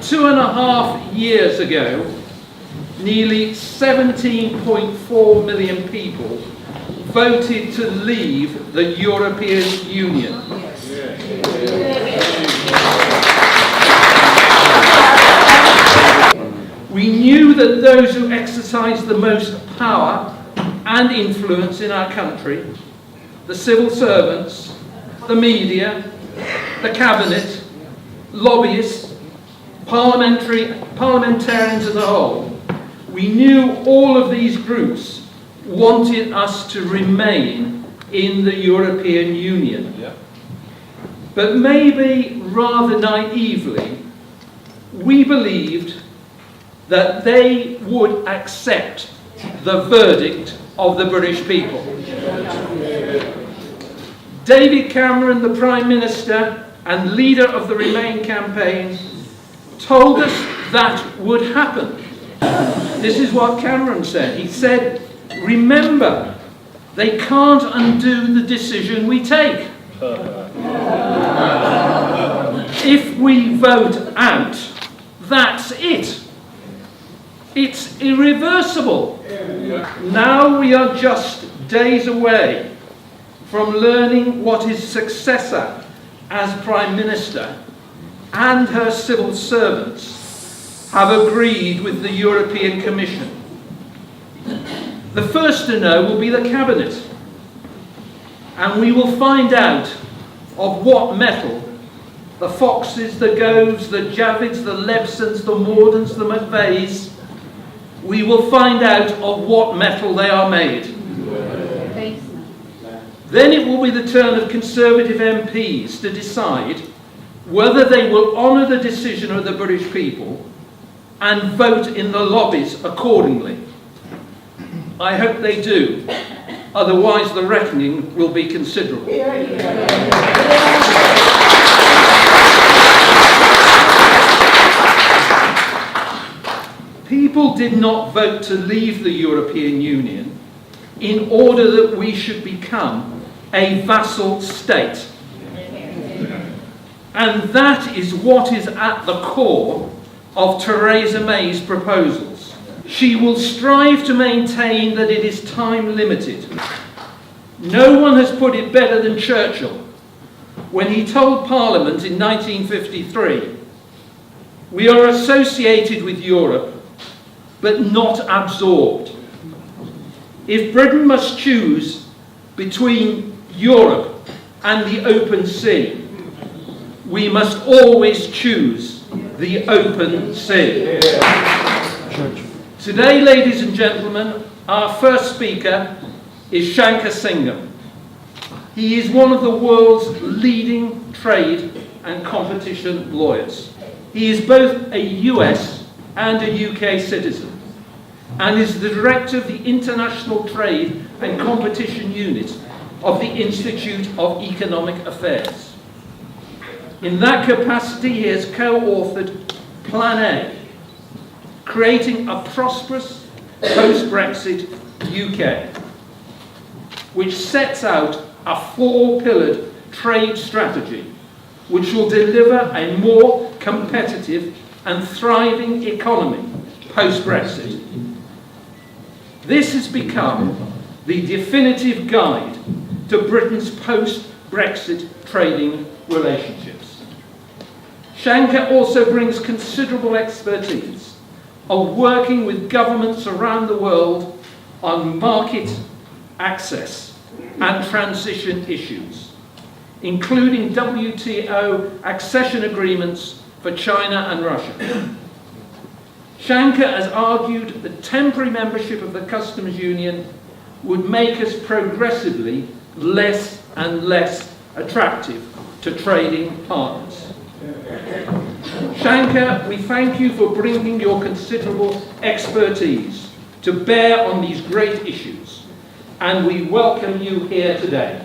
2.5 years ago, nearly 17.4 million people voted to leave the European Union. We knew that those who exercised the most power and influence in our country, the civil servants, the media, the cabinet, lobbyists, parliamentarians as a whole, we knew all of these groups wanted us to remain in the European Union. Yeah. But maybe rather naively, we believed that they would accept the verdict of the British people. David Cameron, the Prime Minister and leader of the Remain campaign, told us that would happen. This is what Cameron said. He said, "Remember, they can't undo the decision we take. If we vote out, that's it. It's irreversible." Now we are just days away from learning what his successor as Prime Minister and her civil servants have agreed with the European Commission. The first to know will be the Cabinet, and we will find out of what metal the Foxes, the Goves, the Javids, the Lebsons, the Mordans, the McVeys, we will find out of what metal they are made. Then it will be the turn of Conservative MPs to decide whether they will honour the decision of the British people and vote in the lobbies accordingly. I hope they do, otherwise the reckoning will be considerable. People did not vote to leave the European Union in order that we should become a vassal state. And that is what is at the core of Theresa May's proposals. She will strive to maintain that it is time limited. No one has put it better than Churchill when he told Parliament in 1953, "We are associated with Europe, but not absorbed. If Britain must choose between Europe and the open sea, we must always choose the open sea." Today, ladies and gentlemen, our first speaker is Shankar Singham. He is one of the world's leading trade and competition lawyers. He is both a US and a UK citizen, and is the director of the International Trade and Competition Unit of the Institute of Economic Affairs. In that capacity, he has co-authored Plan A, Creating a Prosperous Post-Brexit UK, which sets out a 4-pillared trade strategy which will deliver a more competitive and thriving economy post-Brexit. This has become the definitive guide to Britain's post-Brexit trading relationships. Shankar also brings considerable expertise of working with governments around the world on market access and transition issues, including WTO accession agreements for China and Russia. Shankar has argued that temporary membership of the Customs Union would make us progressively less and less attractive to trading partners. Shankar, we thank you for bringing your considerable expertise to bear on these great issues, and we welcome you here today.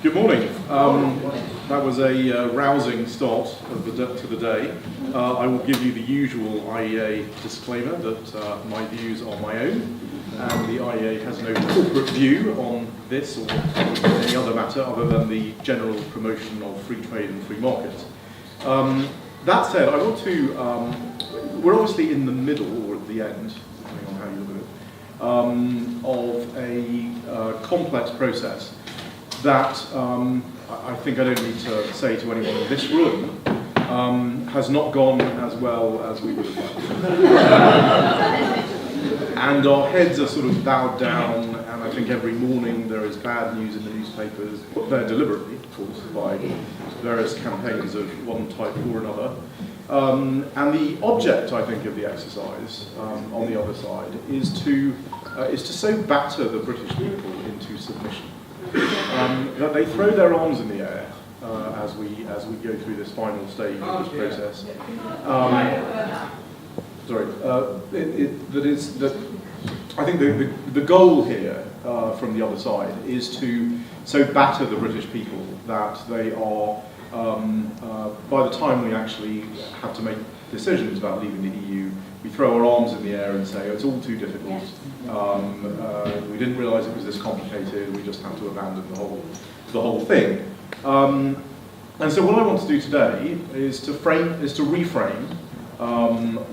Good morning. That was a rousing start to the day. I will give you the usual IEA disclaimer that my views are my own and the IEA has no corporate view on this or any other matter other than the general promotion of free trade and free markets. That said, I want to, we're obviously in the middle, or at the end, depending on how you look at it, of a complex process that I think I don't need to say to anyone in this room has not gone as well as we would have liked. And our heads are sort of bowed down, and I think every morning there is bad news in the newspapers, put there deliberately, of course, by various campaigns of one type or another. And the object, I think, of the exercise on the other side is to so batter the British people into submission that they throw their arms in the air as we go through this final stage of this process. I think the goal here from the other side is to so batter the British people that they are, by the time we actually have to make decisions about leaving the EU, we throw our arms in the air and say, oh, it's all too difficult. We didn't realise it was this complicated. We just have to abandon the whole thing. And so what I want to do today is to reframe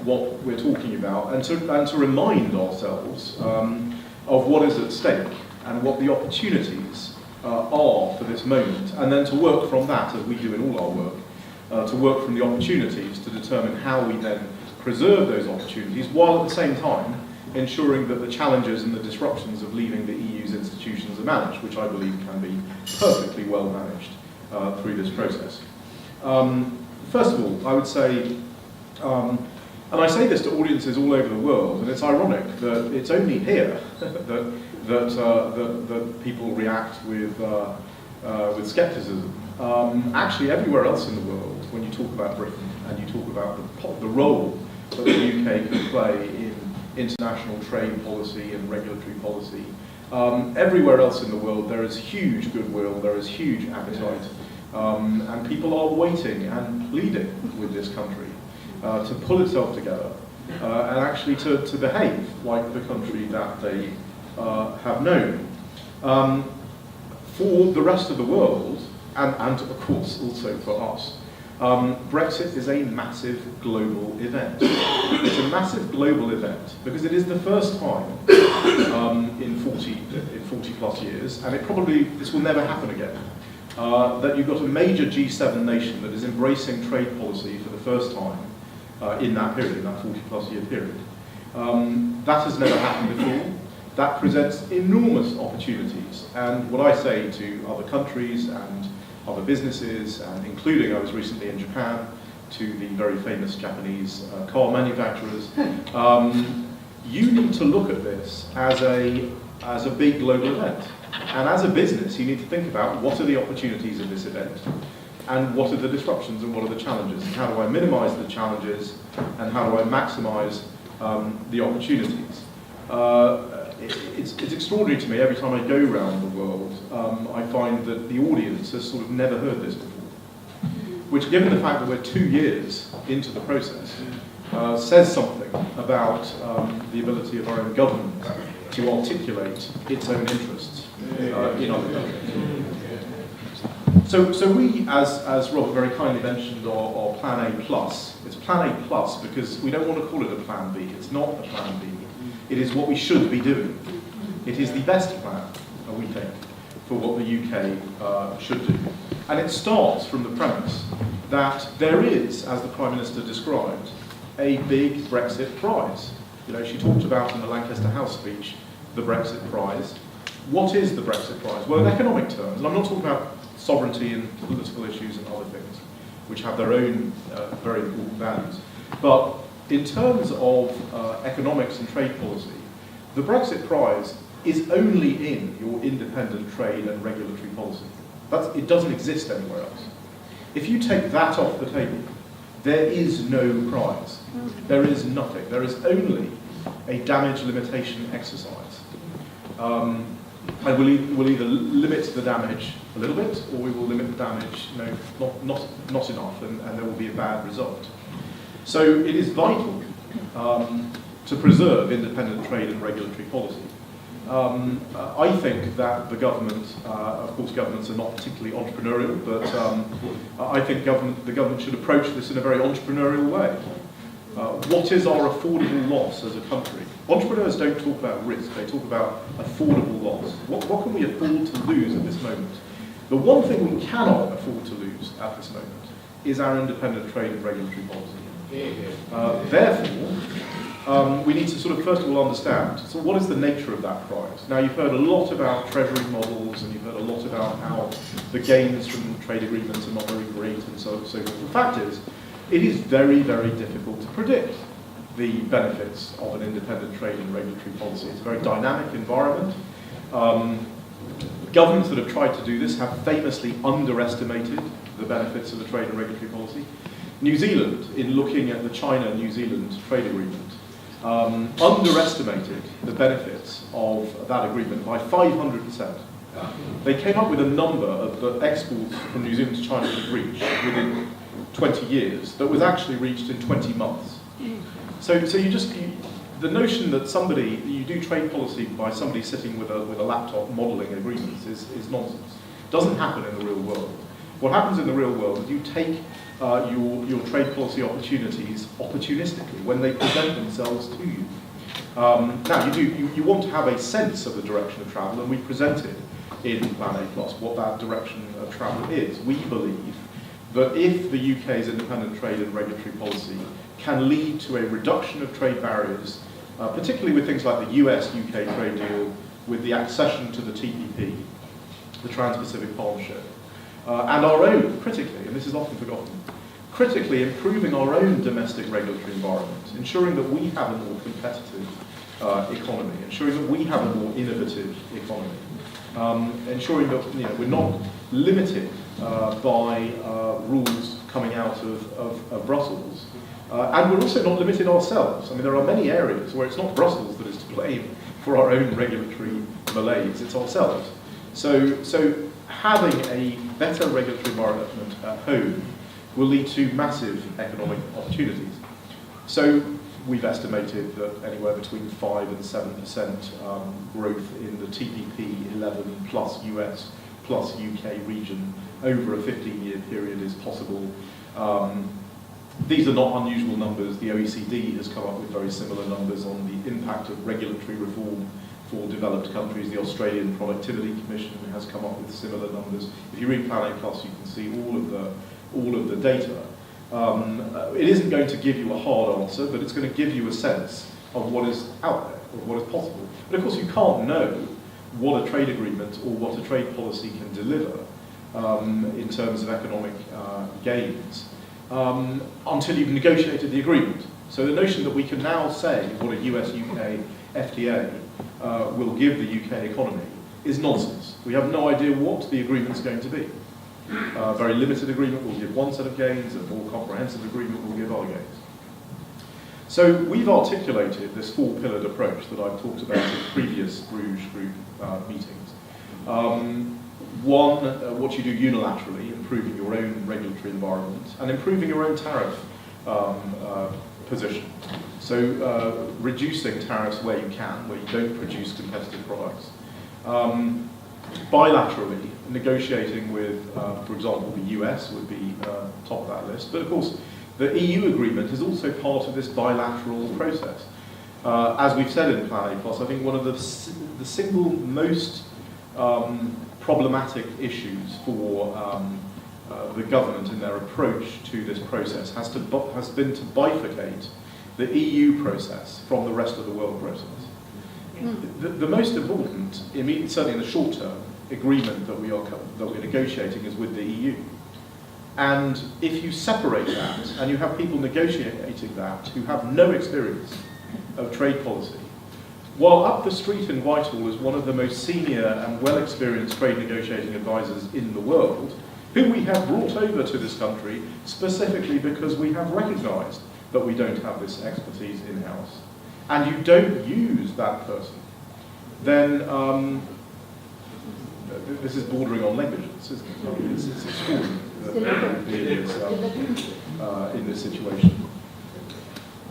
what we're talking about and to remind ourselves of what is at stake and what the opportunities are for this moment, and then to work from that, as we do in all our work, to work from the opportunities to determine how we then preserve those opportunities, while at the same time ensuring that the challenges and the disruptions of leaving the EU's institutions are managed, which I believe can be perfectly well managed through this process. First of all, I would say, and I say this to audiences all over the world, and it's ironic that it's only here that people react with scepticism. Actually, everywhere else in the world, when you talk about Britain and you talk about the role that the UK can play in international trade policy and regulatory policy, everywhere else in the world there is huge goodwill, there is huge appetite, and people are waiting and pleading with this country to pull itself together and actually to behave like the country that they have known. For the rest of the world, and of course also for us, Brexit is a massive global event. It's a massive global event because it is the first time in 40 plus years, and this will never happen again, that you've got a major G7 nation that is embracing trade policy for the first time in that period, in that 40 plus year period. That has never happened before. That presents enormous opportunities, and what I say to other countries and other businesses, and including, I was recently in Japan, to the very famous Japanese car manufacturers, you need to look at this as a big global event. And as a business, you need to think about what are the opportunities of this event, and what are the disruptions and what are the challenges, and how do I minimize the challenges, and how do I maximize the opportunities. It's extraordinary to me, every time I go around the world, I find that the audience has sort of never heard this before. Which, given the fact that we're 2 years into the process, says something about the ability of our own government to articulate its own interests in other countries. So we, as Robert very kindly mentioned, are Plan A+. It's Plan A+ because we don't want to call it a Plan B. It's not a Plan B. It is what we should be doing. It is the best plan, we think, for what the UK should do. And it starts from the premise that there is, as the Prime Minister described, a big Brexit prize. You know, she talked about in the Lancaster House speech the Brexit prize. What is the Brexit prize? Well, in economic terms, and I'm not talking about sovereignty and political issues and other things, which have their own very important values, but in terms of economics and trade policy, the Brexit prize is only in your independent trade and regulatory policy. It doesn't exist anywhere else. If you take that off the table, there is no prize. There is nothing. There is only a damage limitation exercise. And we'll either limit the damage a little bit, or we will limit the damage, not enough, and there will be a bad result. So it is vital to preserve independent trade and regulatory policy. I think that the government, of course governments are not particularly entrepreneurial, but I think the government should approach this in a very entrepreneurial way. What is our affordable loss as a country? Entrepreneurs don't talk about risk, they talk about affordable loss. What can we afford to lose at this moment? The one thing we cannot afford to lose at this moment is our independent trade and regulatory policy. Therefore, we need to sort of first of all understand, so what is the nature of that prize? Now you've heard a lot about treasury models and you've heard a lot about how the gains from trade agreements are not very great and so on and so forth. The fact is, it is very, very difficult to predict the benefits of an independent trade and regulatory policy. It's a very dynamic environment. Governments that have tried to do this have famously underestimated the benefits of the trade and regulatory policy. New Zealand, in looking at the China-New Zealand trade agreement, underestimated the benefits of that agreement by 500%. They came up with a number of the exports from New Zealand to China could reach within 20 years that was actually reached in 20 months. So the notion that you do trade policy by somebody sitting with a laptop modelling agreements is nonsense. It doesn't happen in the real world. What happens in the real world is you take your trade policy opportunities opportunistically when they present themselves to you. Now you want to have a sense of the direction of travel, and we presented in Plan A+, what that direction of travel is. We believe that if the UK's independent trade and regulatory policy can lead to a reduction of trade barriers, particularly with things like the US-UK trade deal, with the accession to the TPP, the Trans-Pacific Partnership, and our own, critically, and this is often forgotten, critically improving our own domestic regulatory environment, ensuring that we have a more competitive economy, ensuring that we have a more innovative economy, ensuring that we're not limited by rules coming out of Brussels. And we're also not limited ourselves. I mean, there are many areas where it's not Brussels that is to blame for our own regulatory malaise, it's ourselves. So having a better regulatory environment at home will lead to massive economic opportunities. So we've estimated that anywhere between 5 and 7% growth in the TPP 11 plus US plus UK region over a 15-year period is possible. These are not unusual numbers. The OECD has come up with very similar numbers on the impact of regulatory reform for developed countries. The Australian Productivity Commission has come up with similar numbers. If you read Plan A+, you can see all of the data. It isn't going to give you a hard answer, but it's going to give you a sense of what is out there, of what is possible. But of course, you can't know what a trade agreement or what a trade policy can deliver in terms of economic gains until you've negotiated the agreement. So the notion that we can now say what a US-UK FTA will give the UK economy is nonsense. We have no idea what the agreement's going to be. A very limited agreement will give one set of gains, a more comprehensive agreement will give other gains. So we've articulated this four-pillared approach that I've talked about in previous Bruges Group meetings. One, what you do unilaterally, improving your own regulatory environment, and improving your own tariff position. So reducing tariffs where you can, where you don't produce competitive products. Bilaterally, negotiating with, for example, the US would be top of that list. But of course, the EU agreement is also part of this bilateral process. As we've said in Plan A+, I think one of the single most problematic issues for the government in their approach to this process has been to bifurcate the EU process from the rest of the world process. The most important, certainly in the short term, agreement that we're negotiating is with the EU. And if you separate that, and you have people negotiating that who have no experience of trade policy, while up the street in Whitehall is one of the most senior and well-experienced trade negotiating advisors in the world, who we have brought over to this country specifically because we have recognised that we don't have this expertise in-house, and you don't use that person, then this is bordering on negligence, isn't it? I mean, it's extraordinary that in this situation.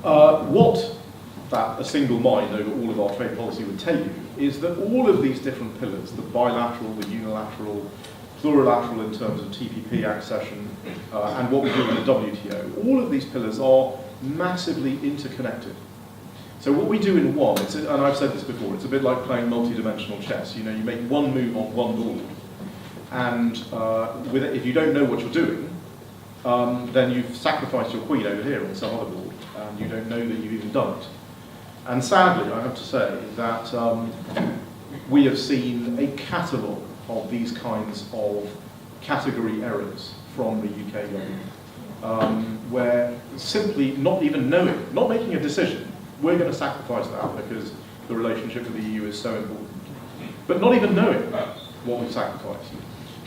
What that a single mind over all of our trade policy would tell you is that all of these different pillars, the bilateral, the unilateral, plurilateral in terms of TPP accession, and what we do in the WTO, all of these pillars are massively interconnected. So what we do in one, and I've said this before, it's a bit like playing multi-dimensional chess. You know, you make one move on one board, and if you don't know what you're doing, then you've sacrificed your queen over here on some other board, and you don't know that you've even done it. And sadly, I have to say that we have seen a catalogue of these kinds of category errors from the UK government, where simply not even knowing, not making a decision, we're going to sacrifice that because the relationship with the EU is so important, but not even knowing what we've sacrificed.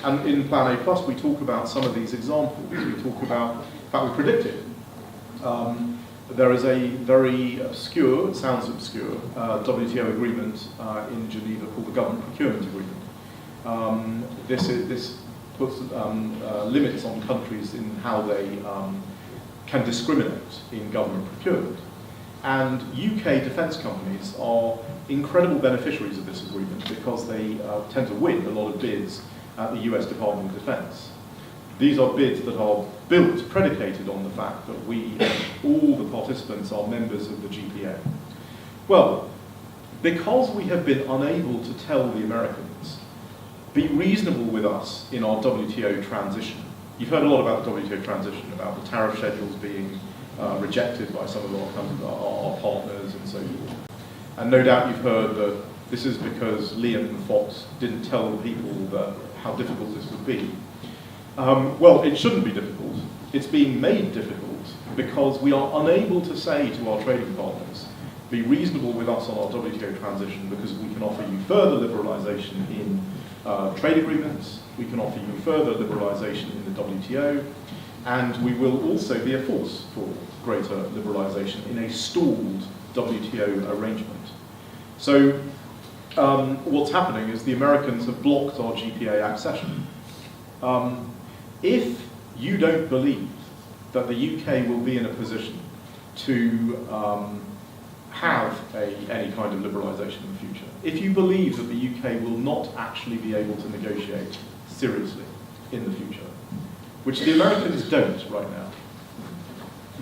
And in Plan A Plus, we talk about some of these examples. We talk about, in fact, we predict it. There is a very obscure, it sounds obscure, WTO agreement in Geneva called the Government Procurement Agreement. This puts limits on countries in how they can discriminate in government procurement. And UK defence companies are incredible beneficiaries of this agreement because they tend to win a lot of bids at the US Department of Defence. These are bids that are built, predicated on the fact that all the participants are members of the GPA. Well, because we have been unable to tell the Americans, be reasonable with us in our WTO transition. You've heard a lot about the WTO transition, about the tariff schedules being rejected by some of our partners and so forth. And no doubt you've heard that this is because Liam and Fox didn't tell the people how difficult this would be. Well, it shouldn't be difficult. It's being made difficult because we are unable to say to our trading partners, be reasonable with us on our WTO transition because we can offer you further liberalisation in trade agreements, we can offer you further liberalisation in the WTO, and we will also be a force for greater liberalisation in a stalled WTO arrangement. So what's happening is the Americans have blocked our GPA accession. If you don't believe that the UK will be in a position to have any kind of liberalisation in the future, if you believe that the UK will not actually be able to negotiate seriously in the future, which the Americans don't right now,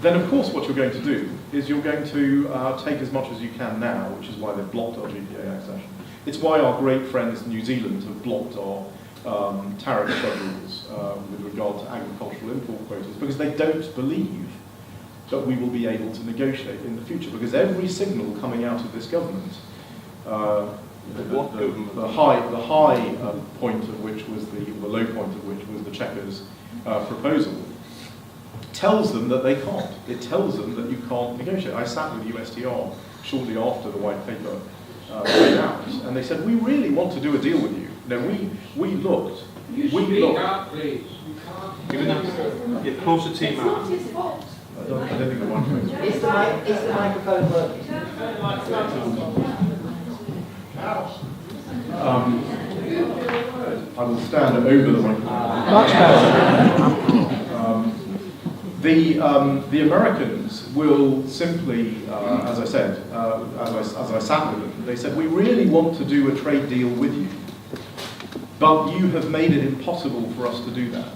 then of course what you're going to do is you're going to take as much as you can now, which is why they've blocked our GPA accession. It's why our great friends New Zealand have blocked our tariff schedules with regard to agricultural import quotas, because they don't believe that we will be able to negotiate in the future, because every signal coming out of this government, the high point of which was the low point of which was the CHEQUERS proposal, tells them that they can't. It tells them that you can't negotiate. I sat with USTR shortly after the white paper came out, and they said, we really want to do a deal with you. Now, we looked. Up, please. You can't. Get closer to your mouth. I don't think the microphone. Is the microphone working? I will stand over the microphone. Much better. The Americans will simply, as I said, as I sat with them, they said, we really want to do a trade deal with you, but you have made it impossible for us to do that.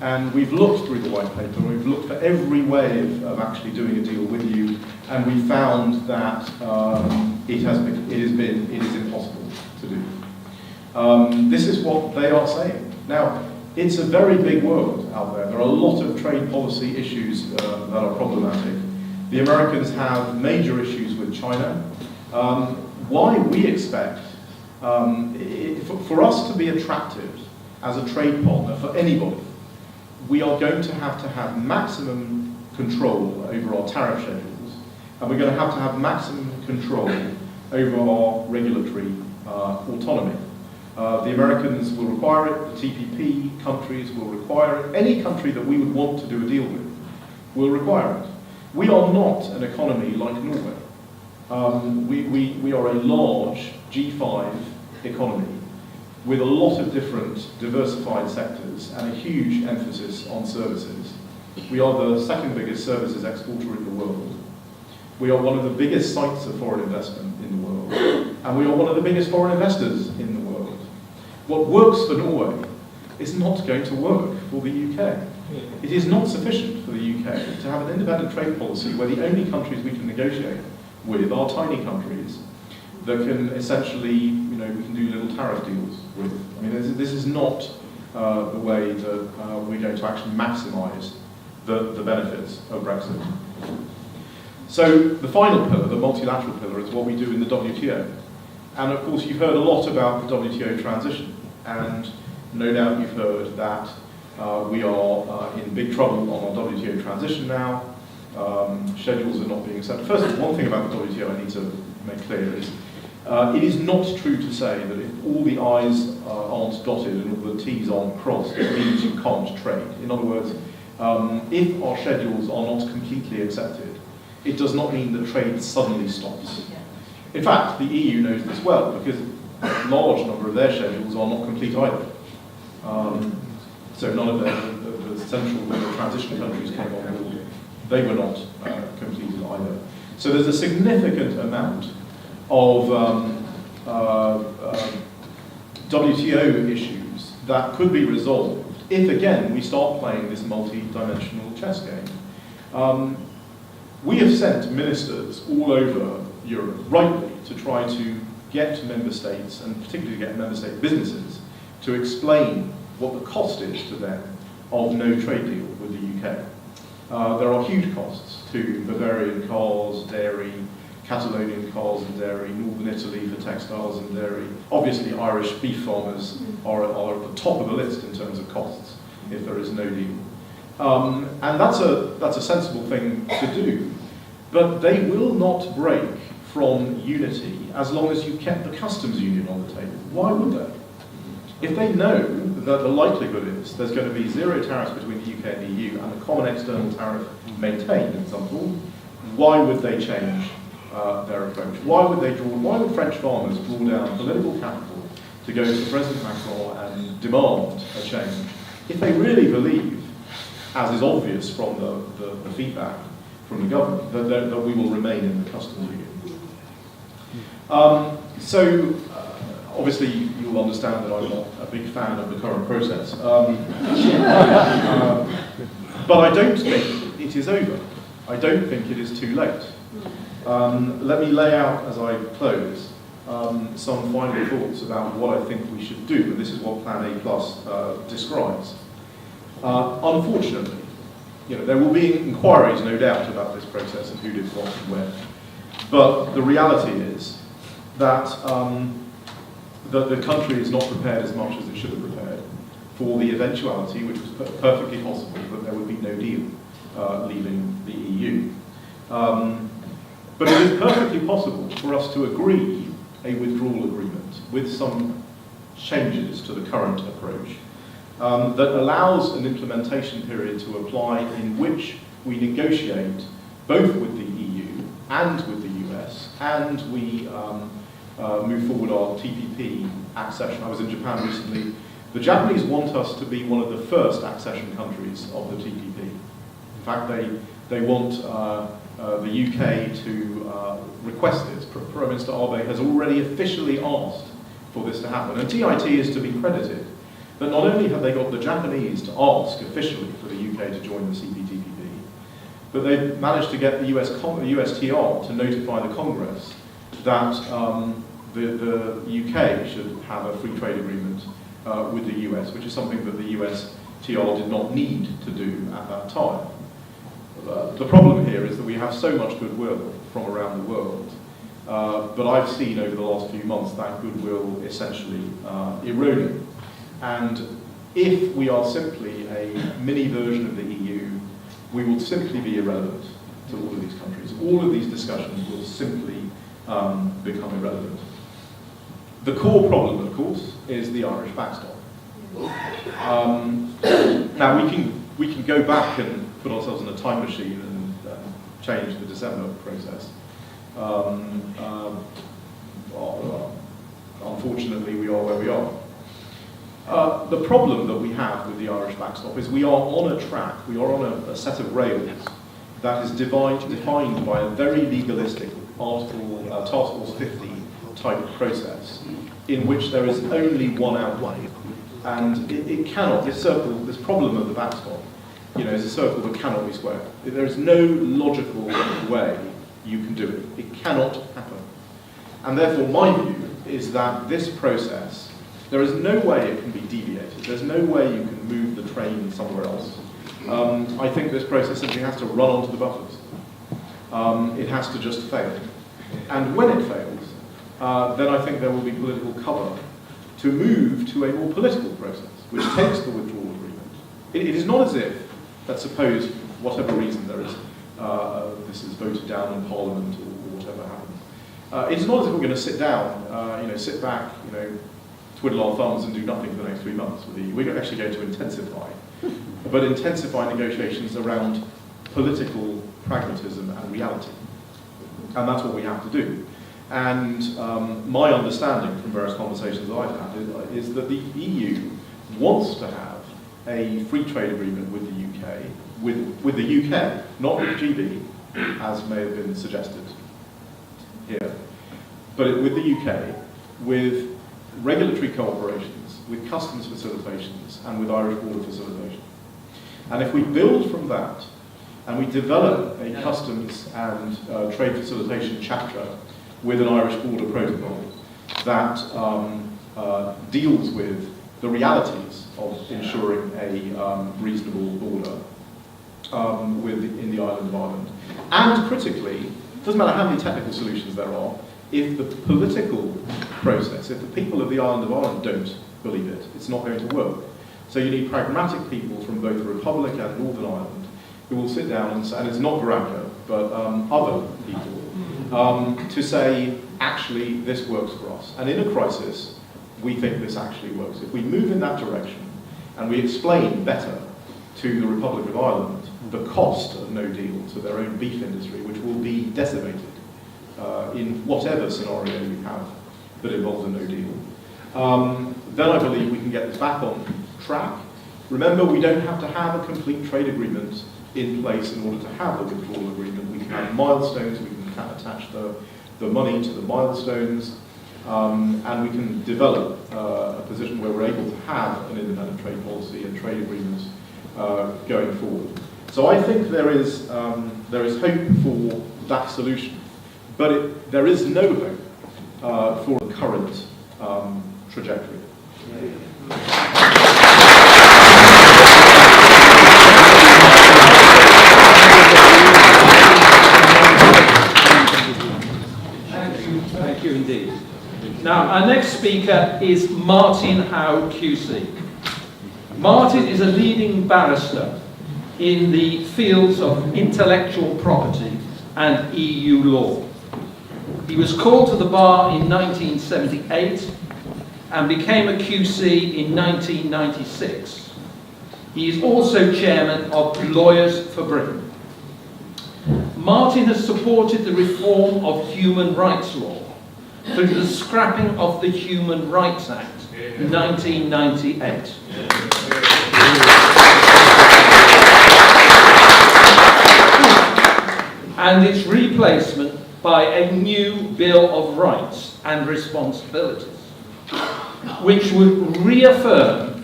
And we've looked through the white paper, we've looked for every way of actually doing a deal with you, and we found that it is impossible to do. This is what they are saying. Now, it's a very big world out there. There are a lot of trade policy issues that are problematic. The Americans have major issues with China. Why we expect, for us to be attractive as a trade partner for anybody, we are going to have maximum control over our tariff schedules, and we're going to have maximum control over our regulatory autonomy. The Americans will require it, the TPP countries will require it, any country that we would want to do a deal with will require it. We are not an economy like Norway. We are a large G5 economy with a lot of different diversified sectors and a huge emphasis on services. We are the second biggest services exporter in the world. We are one of the biggest sites of foreign investment in the world, and we are one of the biggest foreign investors in the world. What works for Norway is not going to work for the UK. It is not sufficient for the UK to have an independent trade policy where the only countries we can negotiate with are tiny countries that can essentially, we can do little tariff deals with. I mean, this is not the way that we're going to actually maximise the benefits of Brexit. So the final pillar, the multilateral pillar, is what we do in the WTO. And of course you've heard a lot about the WTO transition, and no doubt you've heard that we are in big trouble on our WTO transition now. Schedules are not being accepted. First of all, one thing about the WTO I need to make clear is it is not true to say that if all the I's aren't dotted and all the T's aren't crossed, it means you can't trade. In other words, if our schedules are not completely accepted, it does not mean that trade suddenly stops. In fact, the EU knows this well, because a large number of their schedules are not complete either. So none of the central transition countries came on board. They were not completed either. So there's a significant amount of WTO issues that could be resolved if, again, we start playing this multi-dimensional chess game. We have sent ministers all over Europe, rightly, to try to get member states, and particularly get member state businesses, to explain what the cost is to them of no trade deal with the UK. There are huge costs to Bavarian cars, dairy, Catalonian cars and dairy, Northern Italy for textiles and dairy. Obviously, Irish beef farmers are at the top of the list in terms of costs if there is no deal. And that's a sensible thing to do. But they will not break from unity as long as you kept the customs union on the table. Why would they? If they know that the likelihood is there's going to be zero tariffs between the UK and the EU and a common external tariff maintained in some form, why would they change their approach? Why would French farmers draw down political capital to go to President Macron and demand a change if they really believe, as is obvious from the feedback from the government, that we will remain in the customs union? Obviously, you'll understand that I'm not a big fan of the current process. But I don't think it is over. I don't think it is too late. Let me lay out, as I close, some final thoughts about what I think we should do, and this is what Plan A Plus describes. Unfortunately, there will be inquiries, no doubt, about this process and who did what and when. But the reality is that the country is not prepared as much as it should have prepared for the eventuality, which was perfectly possible, that there would be no deal leaving the EU. But it is perfectly possible for us to agree a withdrawal agreement with some changes to the current approach that allows an implementation period to apply in which we negotiate both with the EU and with the US, and we move forward our TPP accession. I was in Japan recently. The Japanese want us to be one of the first accession countries of the TPP. In fact, they want the UK to request this. Prime Minister Abe has already officially asked for this to happen. And TIT is to be credited that not only have they got the Japanese to ask officially for the UK to join the CPTPP, but they've managed to get the USTR to notify the Congress that the UK should have a free trade agreement with the US, which is something that the USTR did not need to do at that time. The problem here is that we have so much goodwill from around the world, but I've seen over the last few months that goodwill essentially eroding. And if we are simply a mini version of the EU, we will simply be irrelevant to all of these countries. All of these discussions will simply become irrelevant. The core problem, of course, is the Irish backstop. Now we can go back and put ourselves in a time machine and change the December process. Unfortunately, we are where we are. The problem that we have with the Irish backstop is we are on a track, we are on a set of rails that is defined by a very legalistic Task Force 50 type of process, in which there is only one outcome. And it cannot, this problem of the backstop, is a circle that cannot be squared. There is no logical way you can do it. It cannot happen. And therefore, my view is that this process, there is no way it can be deviated. There's no way you can move the train somewhere else. I think this process simply has to run onto the buffers. It has to just fail. And when it fails, then I think there will be political cover to move to a more political process, which takes the withdrawal agreement. It is not as if, let's suppose, for whatever reason there is, this is voted down in Parliament or whatever happens. It is not as if we're going to sit down, sit back, twiddle our thumbs and do nothing for the next 3 months with the EU. We're actually going to intensify, but intensify negotiations around political pragmatism and reality. And that's what we have to do. And my understanding from various conversations that I've had is that the EU wants to have a free trade agreement with the UK, with the UK, not with GB, as may have been suggested here, but with the UK, with regulatory cooperations, with customs facilitations, and with Irish border facilitation. And if we build from that, and we develop a customs and trade facilitation chapter with an Irish border protocol that deals with the realities of ensuring a reasonable border in the island of Ireland. And critically, it doesn't matter how many technical solutions there are, if the political process, if the people of the island of Ireland don't believe it, it's not going to work. So you need pragmatic people from both the Republic and Northern Ireland who will sit down and say, and it's not Varadkar, but other people, to say, actually, this works for us. And in a crisis, we think this actually works. If we move in that direction, and we explain better to the Republic of Ireland the cost of no deal to their own beef industry, which will be decimated in whatever scenario you have that involves a no deal, then I believe we can get this back on track. Remember, we don't have to have a complete trade agreement in place in order to have a withdrawal agreement. We can have milestones, we can attach the money to the milestones, and we can develop a position where we're able to have an independent trade policy and trade agreements going forward. So I think there is hope for that solution, but there is no hope for the current trajectory. Thank you indeed. Now, our next speaker is Martin Howe QC. Martin is a leading barrister in the fields of intellectual property and EU law. He was called to the bar in 1978 and became a QC in 1996. He is also chairman of Lawyers for Britain. Martin has supported the reform of human rights law through the scrapping of the Human Rights Act in 1998. And its replacement by a new Bill of Rights and Responsibilities, which would reaffirm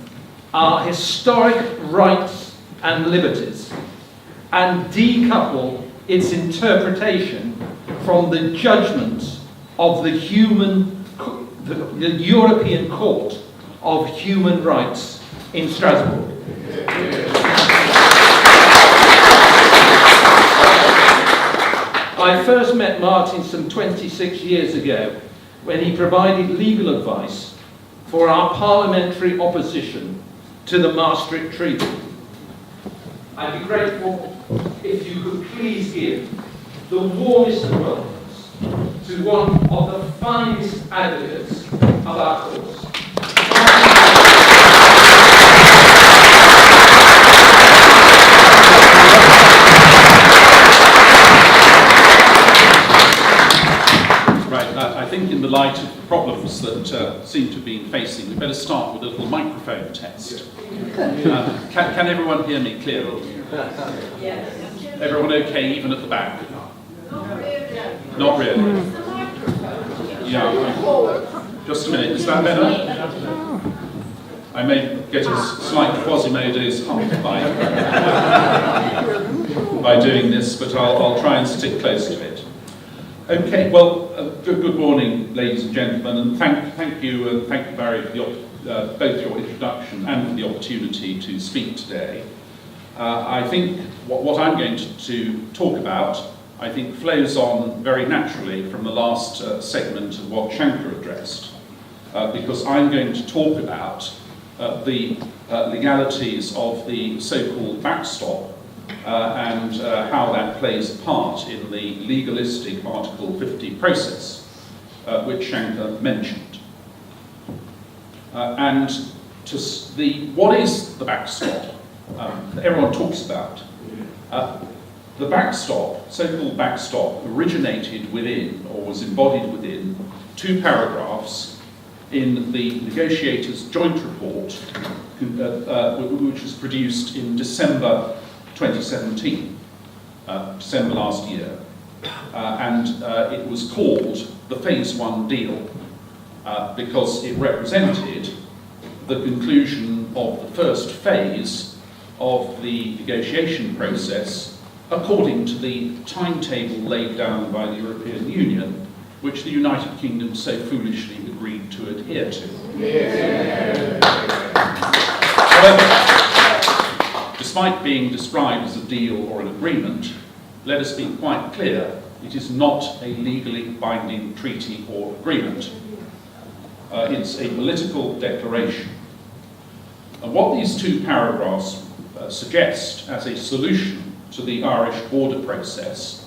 our historic rights and liberties and decouple its interpretation from the judgments of the European Court of Human Rights in Strasbourg. I first met Martin some 26 years ago when he provided legal advice for our parliamentary opposition to the Maastricht Treaty. I'd be grateful if you could please give the warmest of welcomes to one of the finest advocates of our cause. I think in the light of the problems that seem to have been facing, we better start with a little microphone test. Can everyone hear me clearly? Yes. Everyone okay, even at the back? Not really. Yeah. Just a minute. Is that better? I may get a slight Quasimodo's hump by doing this, but I'll try and stick close to it. Okay. Well, good morning, ladies and gentlemen, and thank you, Barry, for both your introduction and for the opportunity to speak today. I think what I'm going to talk about, I think, flows on very naturally from the last segment of what Shankar addressed, because I'm going to talk about the legalities of the so-called backstop and how that plays a part in the legalistic Article 50 process, which Shankar mentioned. And what is the backstop that everyone talks about? The backstop, so-called backstop, originated within, or was embodied within, two paragraphs in the negotiators' joint report, which was produced in December 2017, December last year, and it was called the Phase 1 deal because it represented the conclusion of the first phase of the negotiation process according to the timetable laid down by the European Union, which the United Kingdom so foolishly agreed to adhere to. Yeah. However, despite being described as a deal or an agreement, let us be quite clear, it is not a legally binding treaty or agreement. It's a political declaration. And what these two paragraphs suggest as a solution to the Irish border process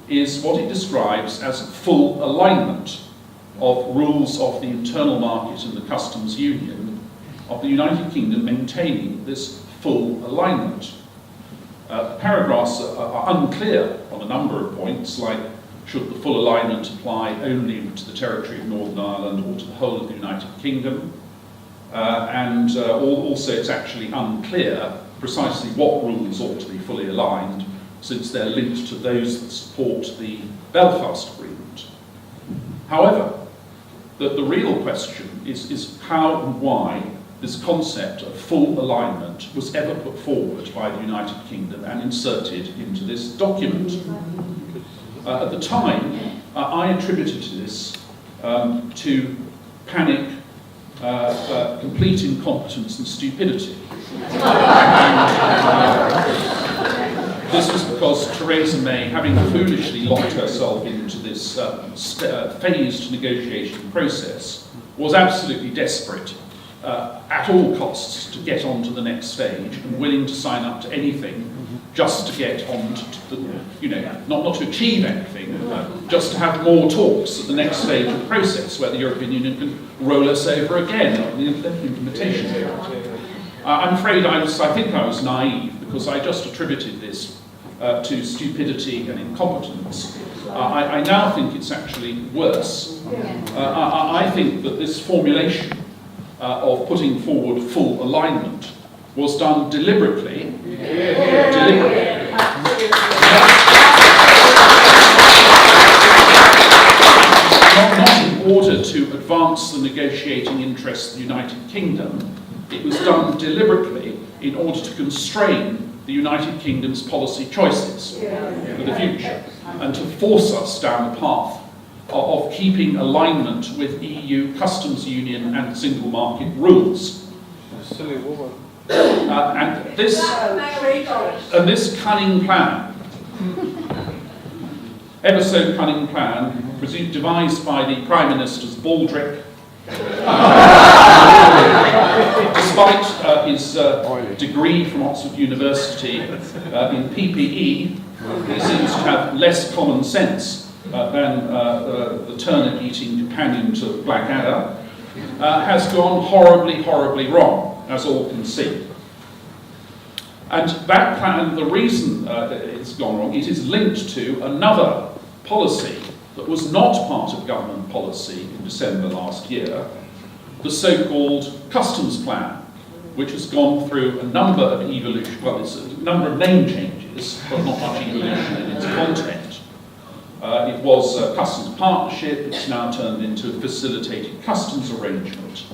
is what it describes as full alignment of rules of the internal market and the customs union of the United Kingdom maintaining this full alignment. The paragraphs are unclear on a number of points, like should the full alignment apply only to the territory of Northern Ireland or to the whole of the United Kingdom, and also it's actually unclear precisely what rules ought to be fully aligned, since they're linked to those that support the Belfast Agreement. However, the real question is how and why this concept of full alignment was ever put forward by the United Kingdom and inserted into this document. At the time, I attributed this to panic, complete incompetence and stupidity. This was because Theresa May, having foolishly locked herself into this phased negotiation process, was absolutely desperate at all costs to get on to the next stage and willing to sign up to anything just to get on to the, not to achieve anything, just to have more talks at the next stage of the process where the European Union can roll us over again on the implementation. I'm afraid I think I was naive because I just attributed this to stupidity and incompetence. I now think it's actually worse. I think that this formulation of putting forward full alignment was done deliberately. Not in order to advance the negotiating interests of the United Kingdom. It was done deliberately in order to constrain the United Kingdom's policy choices for the future and to force us down the path of keeping alignment with EU customs union and single market rules. Silly woman. And this cunning plan, ever so cunning plan, devised by the Prime Minister's Baldrick, despite his degree from Oxford University in PPE, he seems to have less common sense than the turnip-eating companion to Blackadder, has gone horribly, horribly wrong, as all can see. And that plan, the reason it's gone wrong, it is linked to another policy that was not part of government policy in December last year, the so-called customs plan, which has gone through a number of evolution, well, it's a number of name changes, is, but not much evolution in its content. It was a customs partnership, it's now turned into a facilitated customs arrangement.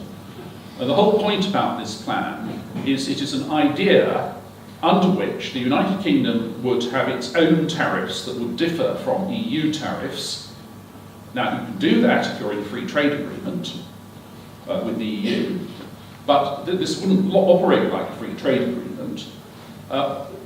And the whole point about this plan is it is an idea under which the United Kingdom would have its own tariffs that would differ from EU tariffs. Now, you can do that if you're in a free trade agreement with the EU, but this wouldn't operate like a free trade agreement.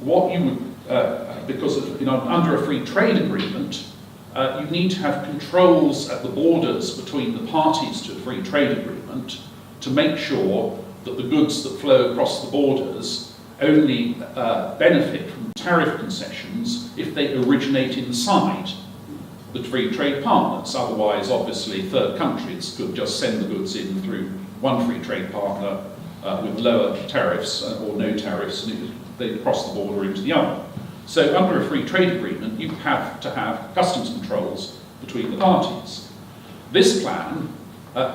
What you would, because under a free trade agreement, you need to have controls at the borders between the parties to a free trade agreement to make sure that the goods that flow across the borders only benefit from tariff concessions if they originate inside the free trade partners. Otherwise, obviously, third countries could just send the goods in through one free trade partner with lower tariffs or no tariffs, and they'd cross the border into the other. So under a free trade agreement, you have to have customs controls between the parties. This plan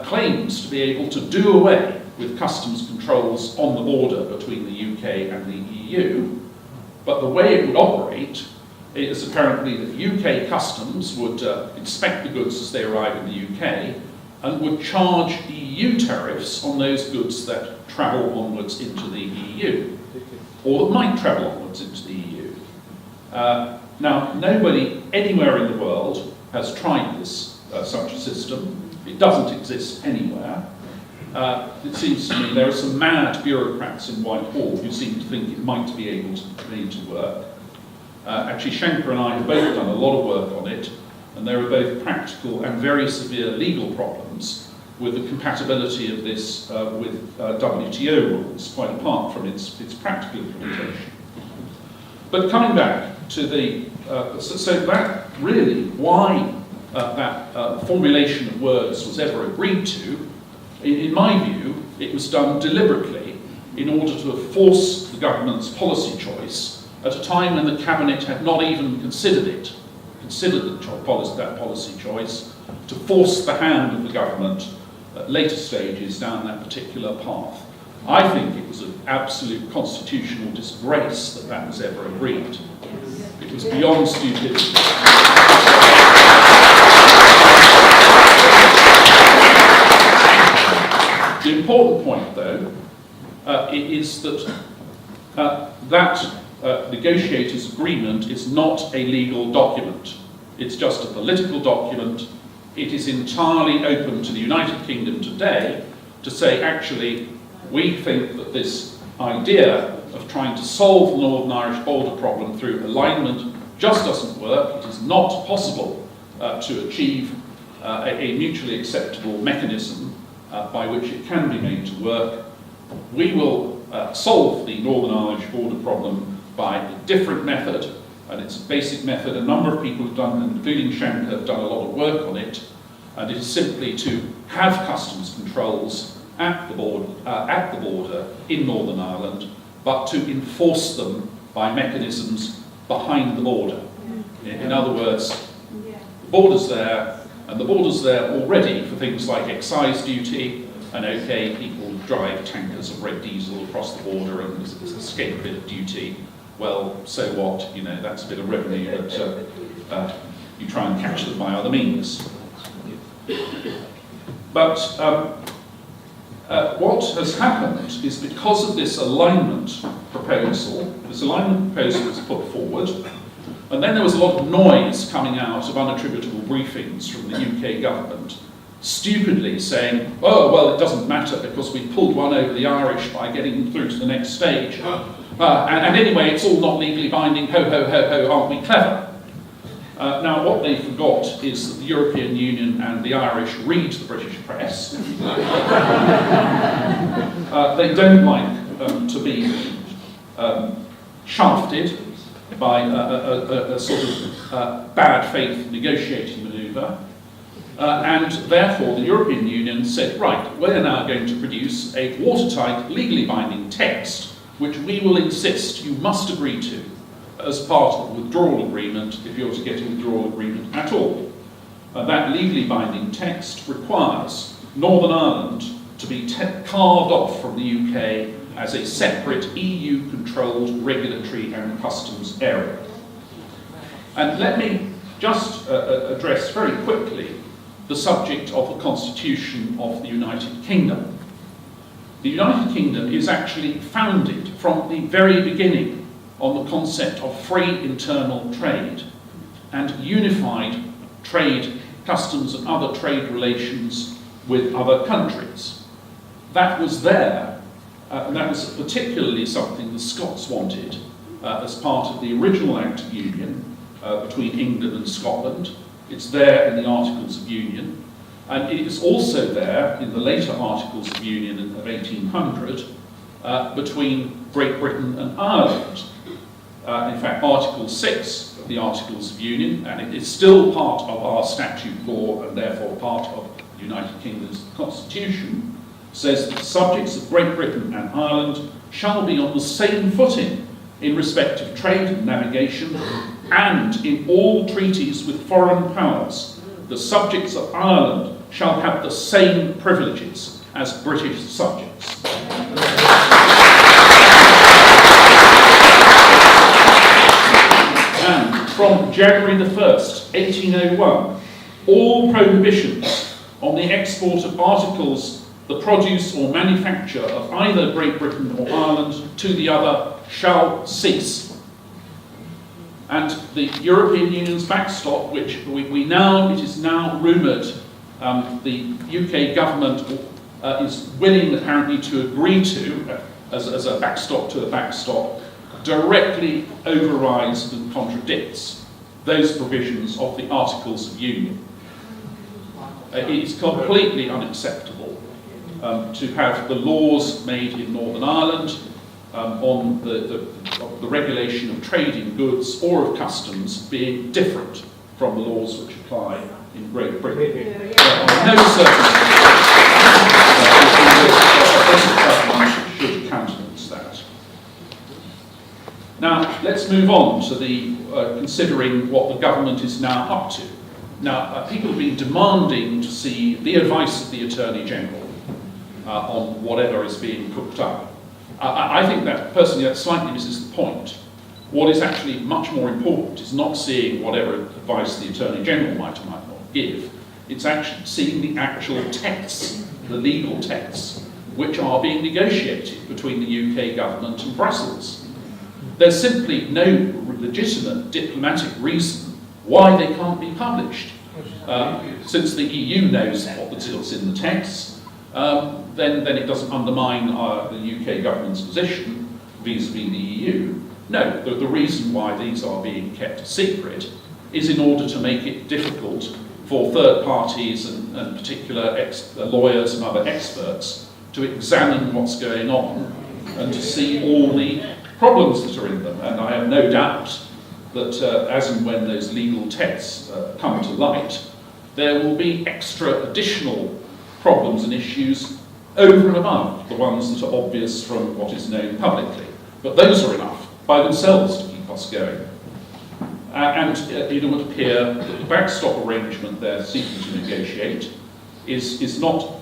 claims to be able to do away with customs controls on the border between the UK and the EU, but the way it would operate is apparently that UK customs would inspect the goods as they arrive in the UK and would charge EU tariffs on those goods that travel onwards into the EU, or that might travel onwards into the EU. Now, nobody anywhere in the world has tried this, such a system. It doesn't exist anywhere. It seems to me there are some mad bureaucrats in Whitehall who seem to think it might be able to work. Actually, Schenker and I have both done a lot of work on it, and there are both practical and very severe legal problems with the compatibility of this with WTO rules, quite apart from its practical implementation. But coming back to the, so that really, why that formulation of words was ever agreed to, in my view, it was done deliberately in order to force the government's policy choice at a time when the Cabinet had not even considered that policy choice, to force the hand of the government at later stages down that particular path. I think it was an absolute constitutional disgrace that that was ever agreed. It was beyond stupidity. The important point, though, is that that negotiators' agreement is not a legal document. It's just a political document. It is entirely open to the United Kingdom today to say, actually, we think that this idea of trying to solve the Northern Irish border problem through alignment just doesn't work. It is not possible to achieve a mutually acceptable mechanism by which it can be made to work. We will solve the Northern Irish border problem by a different method, and it's a basic method. A number of people have done, including Schenker, have done a lot of work on it, and it is simply to have customs controls at the border in Northern Ireland, but to enforce them by mechanisms behind the border. In other words, the border's there, and the border's there already for things like excise duty, and okay, people drive tankers of red diesel across the border and escape a bit of duty. Well, so what? You know, that's a bit of revenue, but you try and catch them by other means. But what has happened is, because of this alignment proposal was put forward, and then there was a lot of noise coming out of unattributable briefings from the UK government, stupidly saying, oh, well, it doesn't matter because we pulled one over the Irish by getting them through to the next stage. And anyway, it's all not legally binding, ho, ho, ho, ho, aren't we clever? Now, what they forgot is that the European Union and the Irish read the British press. They don't like to be shafted by a sort of bad faith negotiating manoeuvre. And therefore, the European Union said, right, we're now going to produce a watertight, legally binding text, which we will insist you must agree to as part of the withdrawal agreement, if you're to get a withdrawal agreement at all. That legally binding text requires Northern Ireland to be carved off from the UK as a separate EU-controlled regulatory and customs area. And let me just address very quickly the subject of the Constitution of the United Kingdom. The United Kingdom is actually founded from the very beginning on the concept of free internal trade and unified trade, customs and other trade relations with other countries. That was there, and that was particularly something the Scots wanted as part of the original Act of Union between England and Scotland. It's there in the Articles of Union, and it is also there in the later Articles of Union of 1800 between Great Britain and Ireland. In fact, Article 6 of the Articles of Union, and it is still part of our statute law and therefore part of the United Kingdom's constitution, says that subjects of Great Britain and Ireland shall be on the same footing in respect of trade and navigation, and in all treaties with foreign powers, the subjects of Ireland shall have the same privileges as British subjects. And from January the 1st, 1801, all prohibitions on the export of articles, the produce or manufacture of either Great Britain or Ireland to the other shall cease. And the European Union's backstop, which it is now rumoured the UK government is willing apparently to agree to as a backstop to a backstop, directly overrides and contradicts those provisions of the Articles of Union. It is completely unacceptable to have the laws made in Northern Ireland on the regulation of trade in goods or of customs being different from the laws which apply in Great Britain. There are no circumstances which should countenance that. Now, let's move on to the considering what the government is now up to. Now, people have been demanding to see the advice of the Attorney General on whatever is being cooked up. I think that, personally, that slightly misses the point. What is actually much more important is not seeing whatever advice the Attorney General might or might not give. It's actually seeing the actual texts, the legal texts, which are being negotiated between the UK government and Brussels. There's simply no legitimate diplomatic reason why they can't be published. Since the EU knows what's in the text, then it doesn't undermine the UK government's position vis-à-vis the EU. No, the reason why these are being kept secret is in order to make it difficult for third parties and particular lawyers and other experts to examine what's going on and to see all the problems that are in them. And I have no doubt that as and when those legal texts come to light, there will be extra additional problems and issues over and above the ones that are obvious from what is known publicly. But those are enough by themselves to keep us going. And it would appear that the backstop arrangement they're seeking to negotiate is not,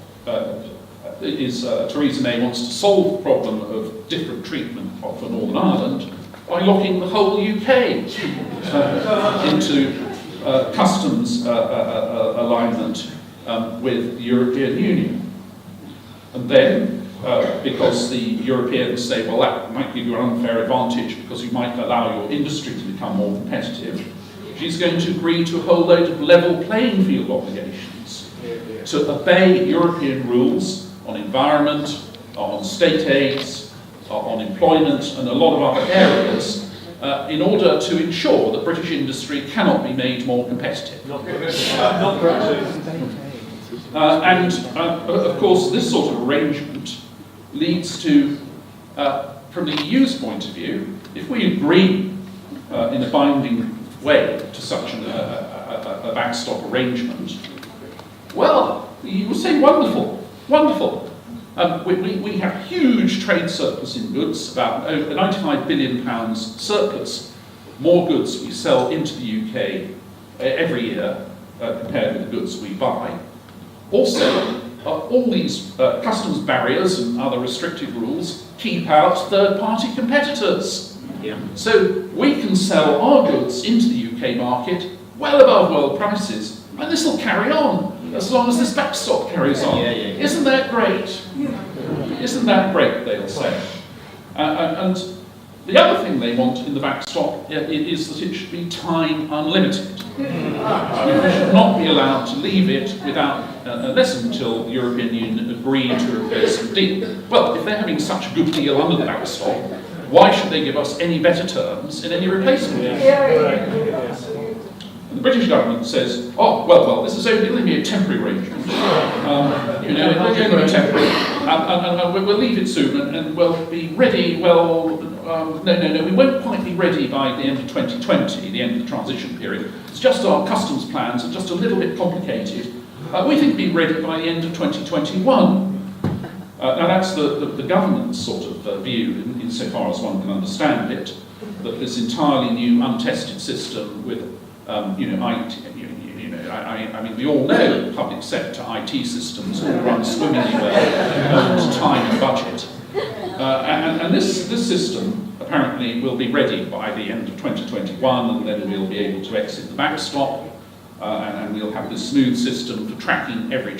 Theresa May wants to solve the problem of different treatment for Northern Ireland by locking the whole UK into customs alignment with the European Union. And then, because the Europeans say, well, that might give you an unfair advantage because you might allow your industry to become more competitive, she's going to agree to a whole load of level playing field obligations to obey European rules on environment, on state aids, on employment, and a lot of other areas in order to ensure that British industry cannot be made more competitive. Not Brexit. And of course, this sort of arrangement leads to, from the EU's point of view, if we agree in a binding way to such a backstop arrangement, well, you would say wonderful, wonderful. We have huge trade surplus in goods, about over £95 billion surplus, more goods we sell into the UK every year compared with the goods we buy. Also, all these customs barriers and other restrictive rules keep out third-party competitors. Yeah. So we can sell our goods into the UK market well above world prices, and this will carry on as long as this backstop carries on. Isn't that great? Isn't that great, they'll say. And the other thing they want in the backstop is that it should be time unlimited. We should not be allowed to leave it without, unless until the European Union agree to replace the deal. Well, if they're having such a good deal under the backstop, why should they give us any better terms in any replacement deal? And the British government says, oh, well, this is only a temporary arrangement. It's only be temporary, and we'll leave it soon, and we'll be ready, no, we won't quite be ready by the end of 2020, the end of the transition period. It's just our customs plans are just a little bit complicated. We think we'll be ready by the end of 2021. Now that's the government's sort of view, insofar as one can understand it, that this entirely new, untested system with, IT, I mean, we all know that public sector IT systems all run swimmingly well to time and budget. And this system apparently will be ready by the end of 2021, and then we'll be able to exit the backstop, and we'll have this smooth system for tracking every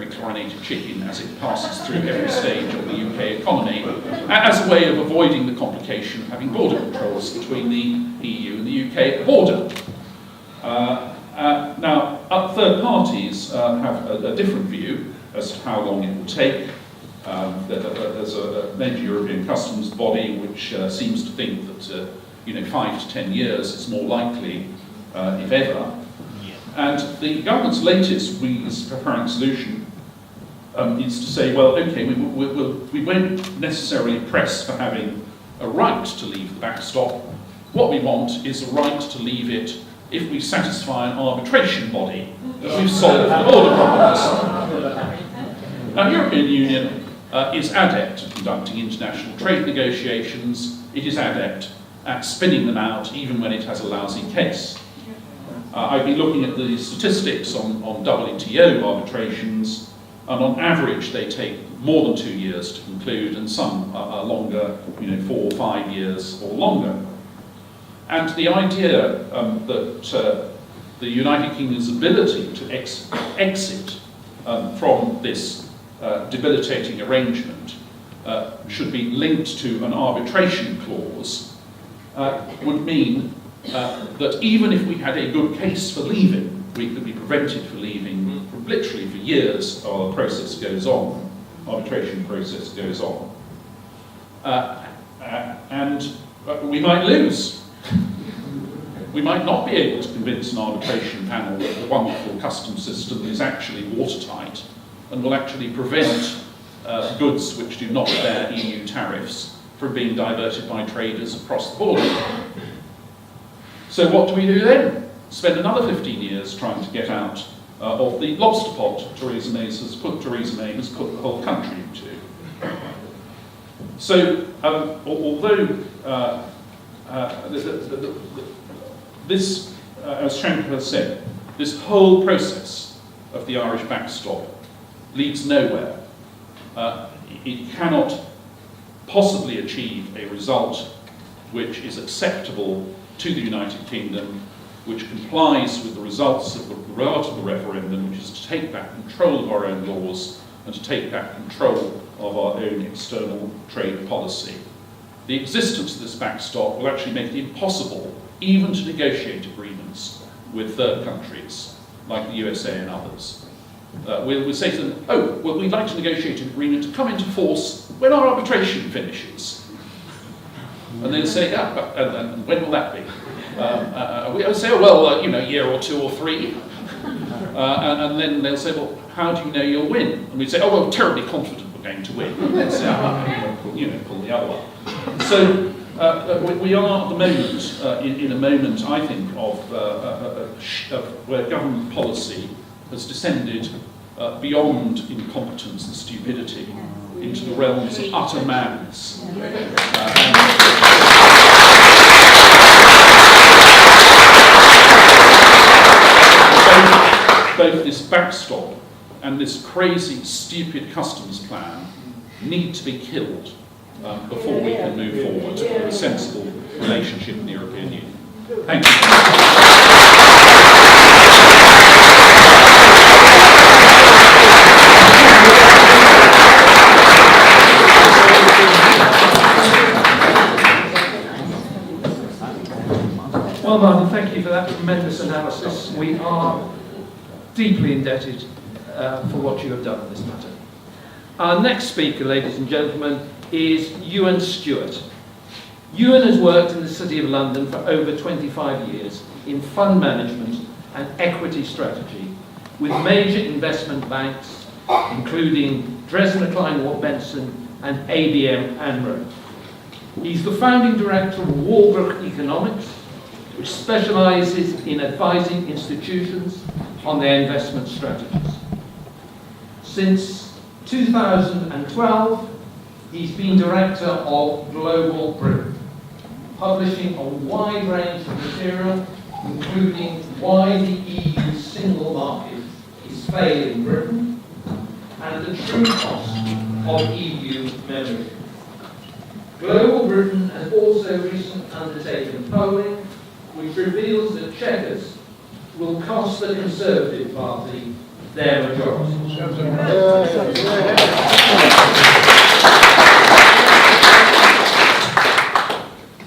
chlorinated chicken as it passes through every stage of the UK economy, as a way of avoiding the complication of having border controls between the EU and the UK border. Now, third parties have a different view as to how long it will take. There's a major European customs body which seems to think that 5 to 10 years is more likely, if ever. And the government's latest Greens preparing solution is to say, well, okay, we won't necessarily press for having a right to leave the backstop. What we want is a right to leave it if we satisfy an arbitration body that we've solved the border problems. Now, the European Union is adept at conducting international trade negotiations. It is adept at spinning them out, even when it has a lousy case. I've been looking at the statistics on WTO arbitrations, and on average they take more than 2 years to conclude, and some are longer, 4 or 5 years or longer. And the idea that the United Kingdom's ability to exit from this debilitating arrangement should be linked to an arbitration clause would mean that even if we had a good case for leaving, we could be prevented from leaving literally for years while the process goes on, arbitration process goes on. And we might lose. We might not be able to convince an arbitration panel that the wonderful customs system is actually watertight and will actually prevent goods which do not bear EU tariffs from being diverted by traders across the border. So what do we do then? Spend another 15 years trying to get out of the lobster pot Theresa May has put the whole country into. So although this, as Shanker has said, this whole process of the Irish backstop leads nowhere. It cannot possibly achieve a result which is acceptable to the United Kingdom, which complies with the results of the referendum, which is to take back control of our own laws and to take back control of our own external trade policy. The existence of this backstop will actually make it impossible even to negotiate agreements with third countries, like the USA and others. We'll say to them, oh, well, we'd like to negotiate an agreement to come into force when our arbitration finishes. And they'll say, and when will that be? We'll say, oh, well, a year or 2 or 3. And then they'll say, well, how do you know you'll win? And we'd say, oh, well, terribly confident we're going to win. And they'll say, pull the other one. So we are at the moment, in a moment, I think, of where government policy has descended beyond incompetence and stupidity into the realms of utter madness. Both this backstop and this crazy, stupid customs plan need to be killed before we can move forward to a sensible relationship in the European Union. Thank you. Well, Martin, thank you for that tremendous analysis. We are deeply indebted for what you have done in this matter. Our next speaker, ladies and gentlemen, is Ewan Stewart. Ewan has worked in the City of London for over 25 years in fund management and equity strategy with major investment banks, including Dresdner Kleinwort Benson and ABN AMRO. He's the founding director of Walbrook Economics, which specialises in advising institutions on their investment strategies. Since 2012, he's been director of Global Britain, publishing a wide range of material, including why the EU single market is failing Britain and the true cost of EU membership. Global Britain has also recently undertaken polling which reveals that CHEQUERS will cost the Conservative Party their majority.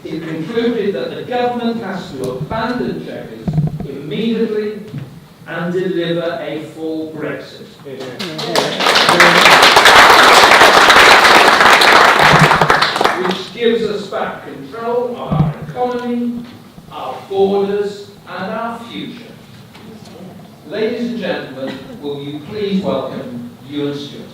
It concluded that the government has to abandon CHEQUERS immediately and deliver a full Brexit. Which gives us back control of our economy, our borders, and our future. Ladies and gentlemen, will you please welcome Ewan Stewart.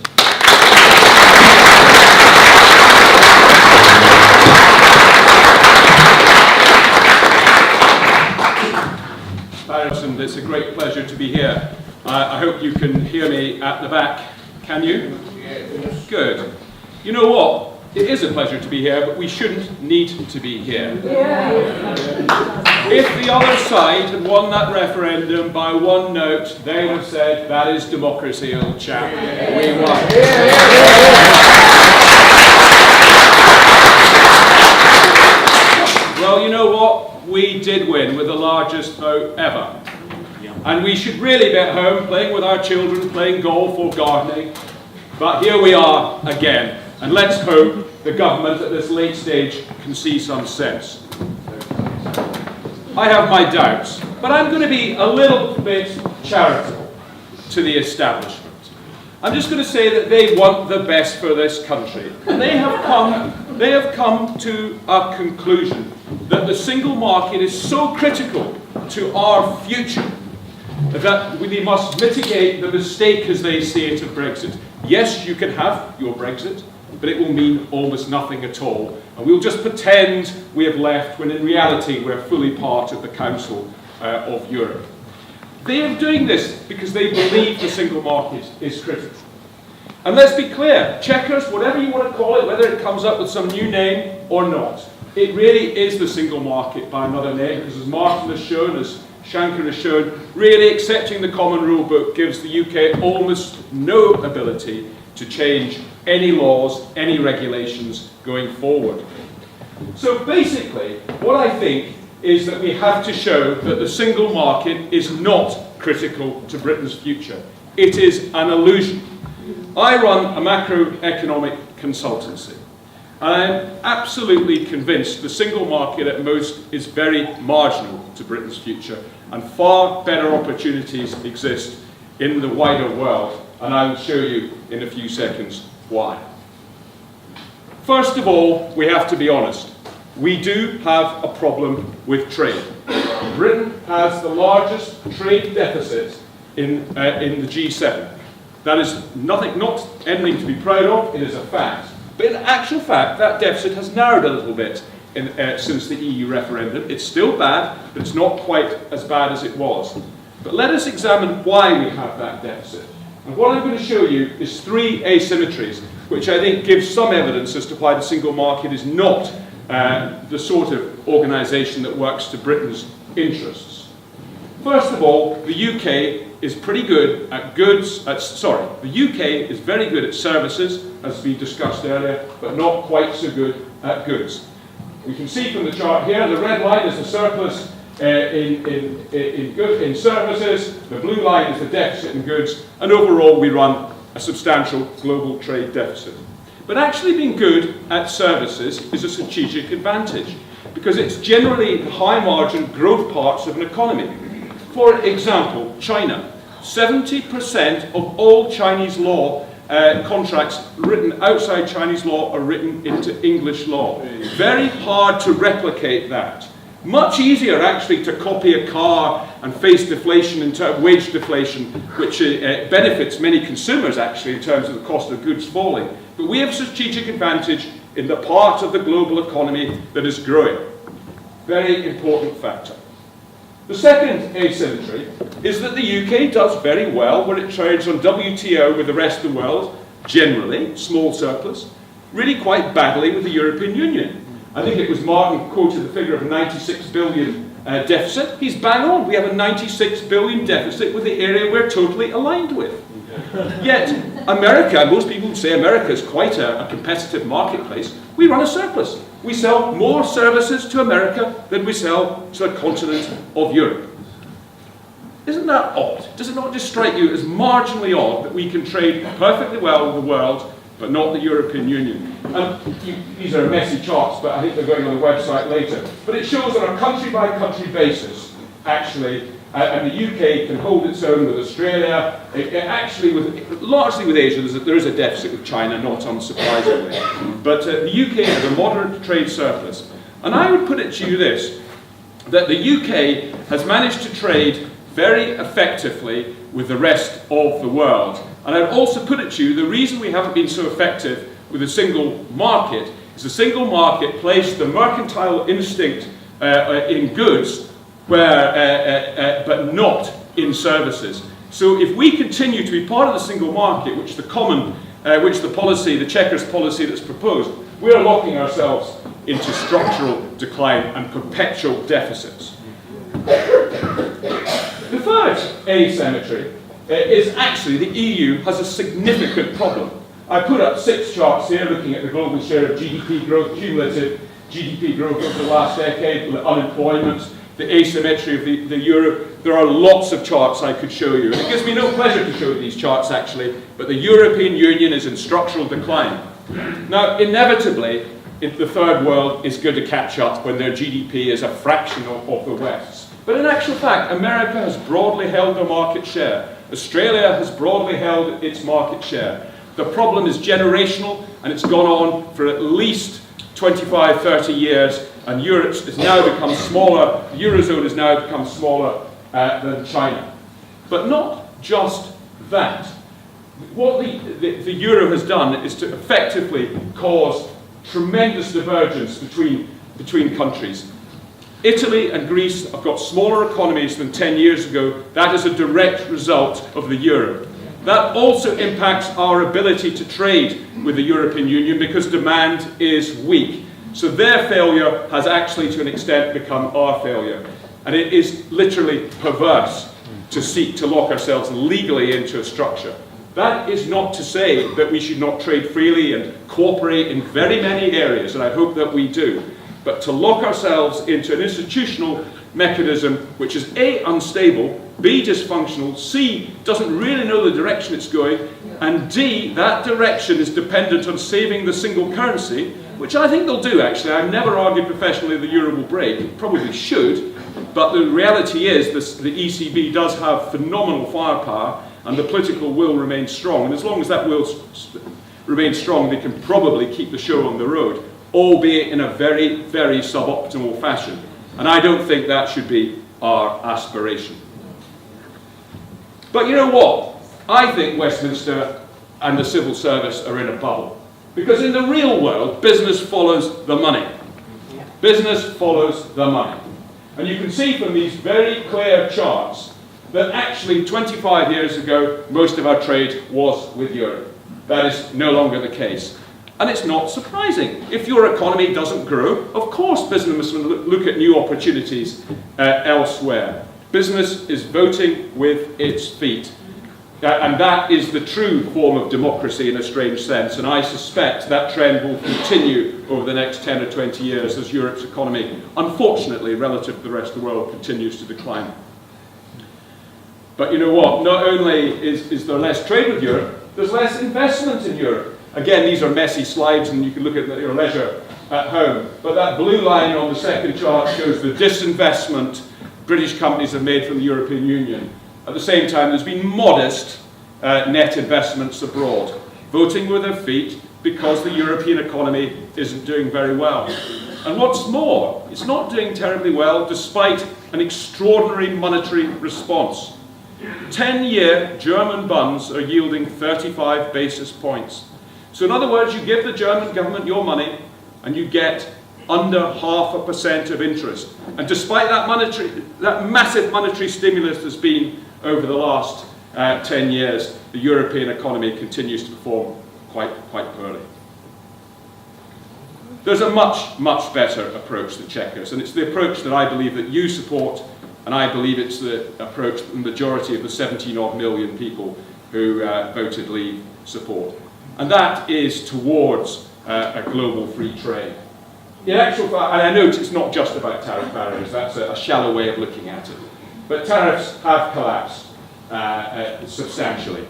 Barrington, it's a great pleasure to be here. I hope you can hear me at the back. Can you? Yes. Good. You know what? It is a pleasure to be here, but we shouldn't need to be here. If the other side had won that referendum by one note, they would have said, that is democracy, old chap. We won. Well, you know what? We did win with the largest vote ever. And we should really be at home playing with our children, playing golf or gardening. But here we are again. And let's hope the government at this late stage can see some sense. I have my doubts, but I'm going to be a little bit charitable to the establishment. I'm just going to say that they want the best for this country. And they have come to a conclusion that the single market is so critical to our future that we must mitigate the mistake, as they see it, of Brexit. Yes, you can have your Brexit, but it will mean almost nothing at all. And we'll just pretend we have left when in reality we're fully part of the Council of Europe. They are doing this because they believe the single market is critical. And let's be clear, CHEQUERS, whatever you want to call it, whether it comes up with some new name or not, it really is the single market by another name, because as Martin has shown, as Shankar has shown, really accepting the common rule book gives the UK almost no ability to change any laws, any regulations going forward. So basically, what I think is that we have to show that the single market is not critical to Britain's future. It is an illusion. I run a macroeconomic consultancy. I'm absolutely convinced the single market at most is very marginal to Britain's future, and far better opportunities exist in the wider world, and I will show you in a few seconds why. First of all, we have to be honest. We do have a problem with trade. Britain has the largest trade deficit in the G7. That is not anything to be proud of, it is a fact. But in actual fact, that deficit has narrowed a little bit since the EU referendum. It's still bad, but it's not quite as bad as it was. But let us examine why we have that deficit. And what I'm going to show you is three asymmetries, which I think give some evidence as to why the single market is not the sort of organisation that works to Britain's interests. First of all, the UK is pretty good at goods, the UK is very good at services, as we discussed earlier, but not quite so good at goods. We can see from the chart here, the red line is the surplus in services, the blue line is the deficit in goods, and overall we run a substantial global trade deficit. But actually being good at services is a strategic advantage, because it's generally high margin growth parts of an economy. For example, China. 70% of all Chinese law contracts written outside Chinese law are written into English law. Very hard to replicate that. Much easier actually to copy a car and face deflation in terms of wage deflation, which benefits many consumers actually in terms of the cost of goods falling. But we have a strategic advantage in the part of the global economy that is growing. Very important factor. The second asymmetry is that the UK does very well when it trades on WTO with the rest of the world, generally, small surplus, really quite badly with the European Union. I think it was Martin quoted the figure of a 96 billion deficit. He's bang on. We have a 96 billion deficit with the area we're totally aligned with. Yet, America, most people would say America is quite a competitive marketplace. We run a surplus. We sell more services to America than we sell to the continent of Europe. Isn't that odd? Does it not just strike you as marginally odd that we can trade perfectly well with the world, but not the European Union? These are messy charts, but I think they're going on the website later. But it shows on a country-by-country basis, actually, and the UK can hold its own with Australia. Largely with Asia, there is a deficit with China, not unsurprisingly. But the UK has a moderate trade surplus. And I would put it to you this, that the UK has managed to trade very effectively with the rest of the world. And I'd also put it to you, the reason we haven't been so effective with a single market is the single market placed the mercantile instinct in goods but not in services. So if we continue to be part of the single market, which the policy, the CHEQUERS policy that's proposed, we're locking ourselves into structural decline and perpetual deficits. The third asymmetry is actually the EU has a significant problem. I put up 6 charts here looking at the global share of GDP growth, cumulative GDP growth over the last decade, unemployment, the asymmetry of the euro. There are lots of charts I could show you. And it gives me no pleasure to show you these charts actually, but the European Union is in structural decline. Now, inevitably, the third world is going to catch up when their GDP is a fraction of the West's. But in actual fact, America has broadly held their market share. Australia has broadly held its market share. The problem is generational, and it's gone on for at least 25, 30 years, and Europe has now become smaller, the Eurozone has now become smaller than China. But not just that. What the Euro has done is to effectively cause tremendous divergence between countries. Italy and Greece have got smaller economies than 10 years ago. That is a direct result of the Euro. That also impacts our ability to trade with the European Union because demand is weak. So their failure has actually, to an extent, become our failure. And it is literally perverse to seek to lock ourselves legally into a structure. That is not to say that we should not trade freely and cooperate in very many areas, and I hope that we do. But to lock ourselves into an institutional mechanism which is A, unstable, B, dysfunctional, C, doesn't really know the direction it's going, and D, that direction is dependent on saving the single currency, which I think they'll do actually. I've never argued professionally the euro will break, it probably should, but the reality is the ECB does have phenomenal firepower and the political will remains strong, and as long as that will remains strong, they can probably keep the show on the road, albeit in a very, very suboptimal fashion. And I don't think that should be our aspiration. But you know what? I think Westminster and the civil service are in a bubble. Because in the real world, business follows the money. Business follows the money. And you can see from these very clear charts that actually 25 years ago, most of our trade was with Europe. That is no longer the case. And it's not surprising. If your economy doesn't grow, of course business will look at new opportunities elsewhere. Business is voting with its feet. And that is the true form of democracy in a strange sense. And I suspect that trend will continue over the next 10 or 20 years as Europe's economy, unfortunately, relative to the rest of the world, continues to decline. But you know what? Not only is there less trade with Europe, there's less investment in Europe. Again, these are messy slides and you can look at them at your leisure at home. But that blue line on the second chart shows the disinvestment British companies have made from the European Union. At the same time, there's been modest net investments abroad, voting with their feet because the European economy isn't doing very well. And what's more, it's not doing terribly well despite an extraordinary monetary response. 10-year German bonds are yielding 35 basis points. So in other words, you give the German government your money and you get under 0.5% of interest. And despite that massive monetary stimulus there's been over the last 10 years, the European economy continues to perform quite poorly. There's a much, much better approach to Chequers, and it's the approach that I believe that you support, and I believe it's the approach that the majority of the 17-odd million people who voted Leave support. And that is towards a global free trade. In actual fact, and I note it's not just about tariff barriers, that's a shallow way of looking at it. But tariffs have collapsed substantially.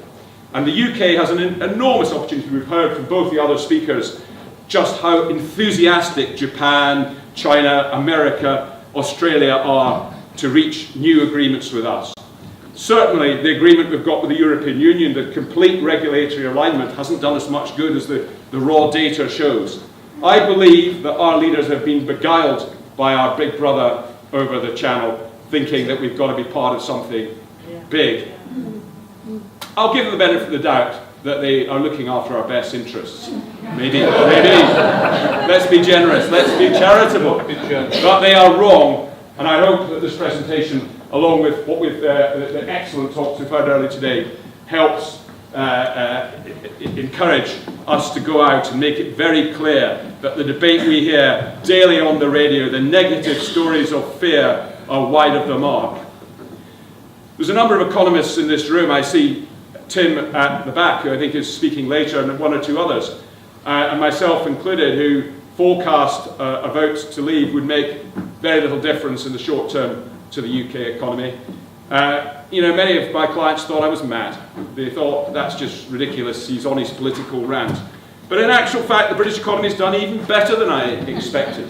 And the UK has an enormous opportunity. We've heard from both the other speakers just how enthusiastic Japan, China, America, Australia are to reach new agreements with us. Certainly, the agreement we've got with the European Union, the complete regulatory alignment, hasn't done as much good as the raw data shows. I believe that our leaders have been beguiled by our big brother over the channel, thinking that we've got to be part of something big. I'll give them the benefit of the doubt that they are looking after our best interests. Maybe. Let's be generous, let's be charitable. But they are wrong, and I hope that this presentation, along with the excellent talks we've heard earlier today, helps encourage us to go out and make it very clear that the debate we hear daily on the radio, the negative stories of fear, are wide of the mark. There's a number of economists in this room. I see Tim at the back, who I think is speaking later, and one or two others, and myself included, who forecast a vote to leave would make very little difference in the short term to the UK economy. Many of my clients thought I was mad. They thought, that's just ridiculous, he's on his political rant. But in actual fact, the British economy has done even better than I expected.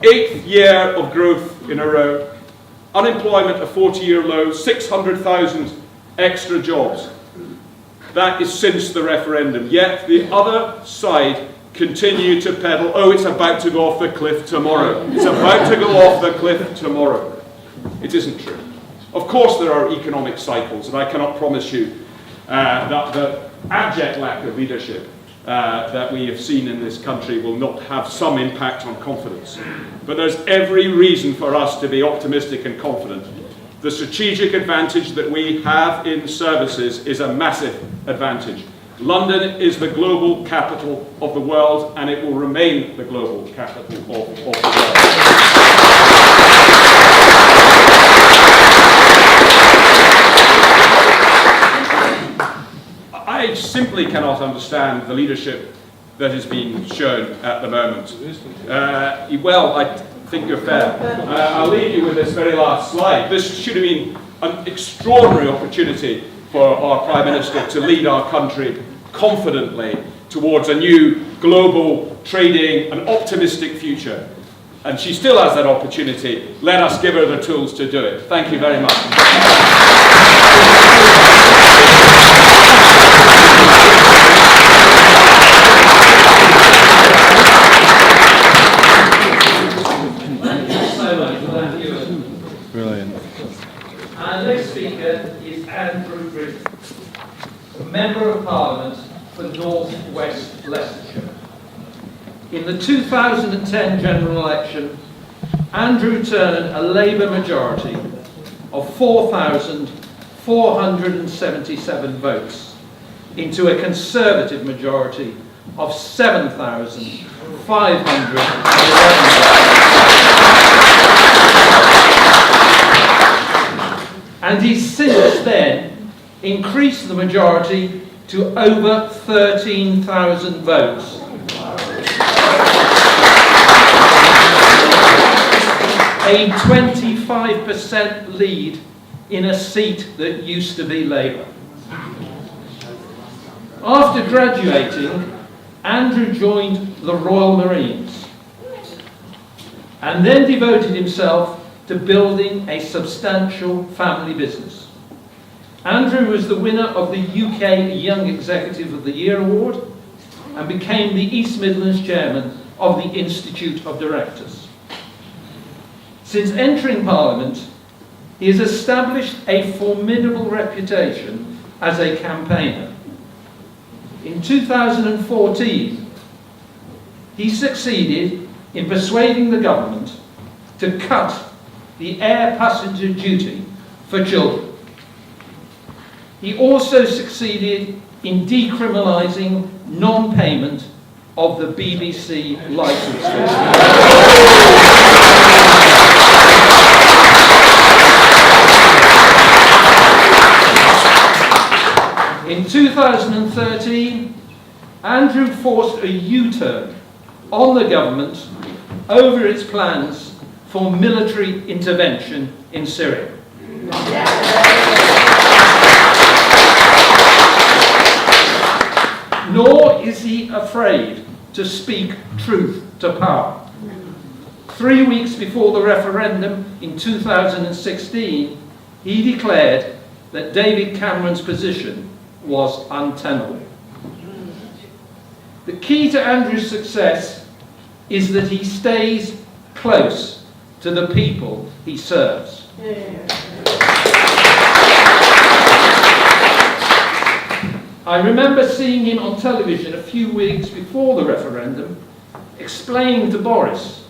8th year of growth in a row, unemployment a 40-year low, 600,000 extra jobs. That is since the referendum. Yet the other side continue to peddle, oh, it's about to go off the cliff tomorrow. It's about to go off the cliff tomorrow. It isn't true. Of course there are economic cycles, and I cannot promise you that the abject lack of leadership that we have seen in this country will not have some impact on confidence. But there's every reason for us to be optimistic and confident. The strategic advantage that we have in services is a massive advantage. London is the global capital of the world, and it will remain the global capital of the world. I simply cannot understand the leadership that is being shown at the moment. Well, I think you're fair. I'll leave you with this very last slide. This should have been an extraordinary opportunity for our Prime Minister to lead our country confidently towards a new global trading and optimistic future. And she still has that opportunity. Let us give her the tools to do it. Thank you very much. Brilliant. Our next speaker is Andrew Bridges, Member of Parliament for North West Leicestershire. In the 2010 general election, Andrew turned a Labour majority of 4,477 votes into a Conservative majority of 7,511 votes. and he's since then increased the majority to over 13,000 votes. A 25% lead in a seat that used to be Labour. After graduating, Andrew joined the Royal Marines and then devoted himself to building a substantial family business. Andrew was the winner of the UK Young Executive of the Year award and became the East Midlands chairman of the Institute of Directors. Since entering Parliament, he has established a formidable reputation as a campaigner. In 2014, he succeeded in persuading the government to cut the air passenger duty for children. He also succeeded in decriminalising non-payment of the BBC licence fee. In 2013, Andrew forced a U-turn on the government over its plans for military intervention in Syria. Nor is he afraid to speak truth to power. 3 weeks before the referendum in 2016, he declared that David Cameron's position was untenable. The key to Andrew's success is that he stays close to the people he serves. I remember seeing him on television a few weeks before the referendum explaining to Boris,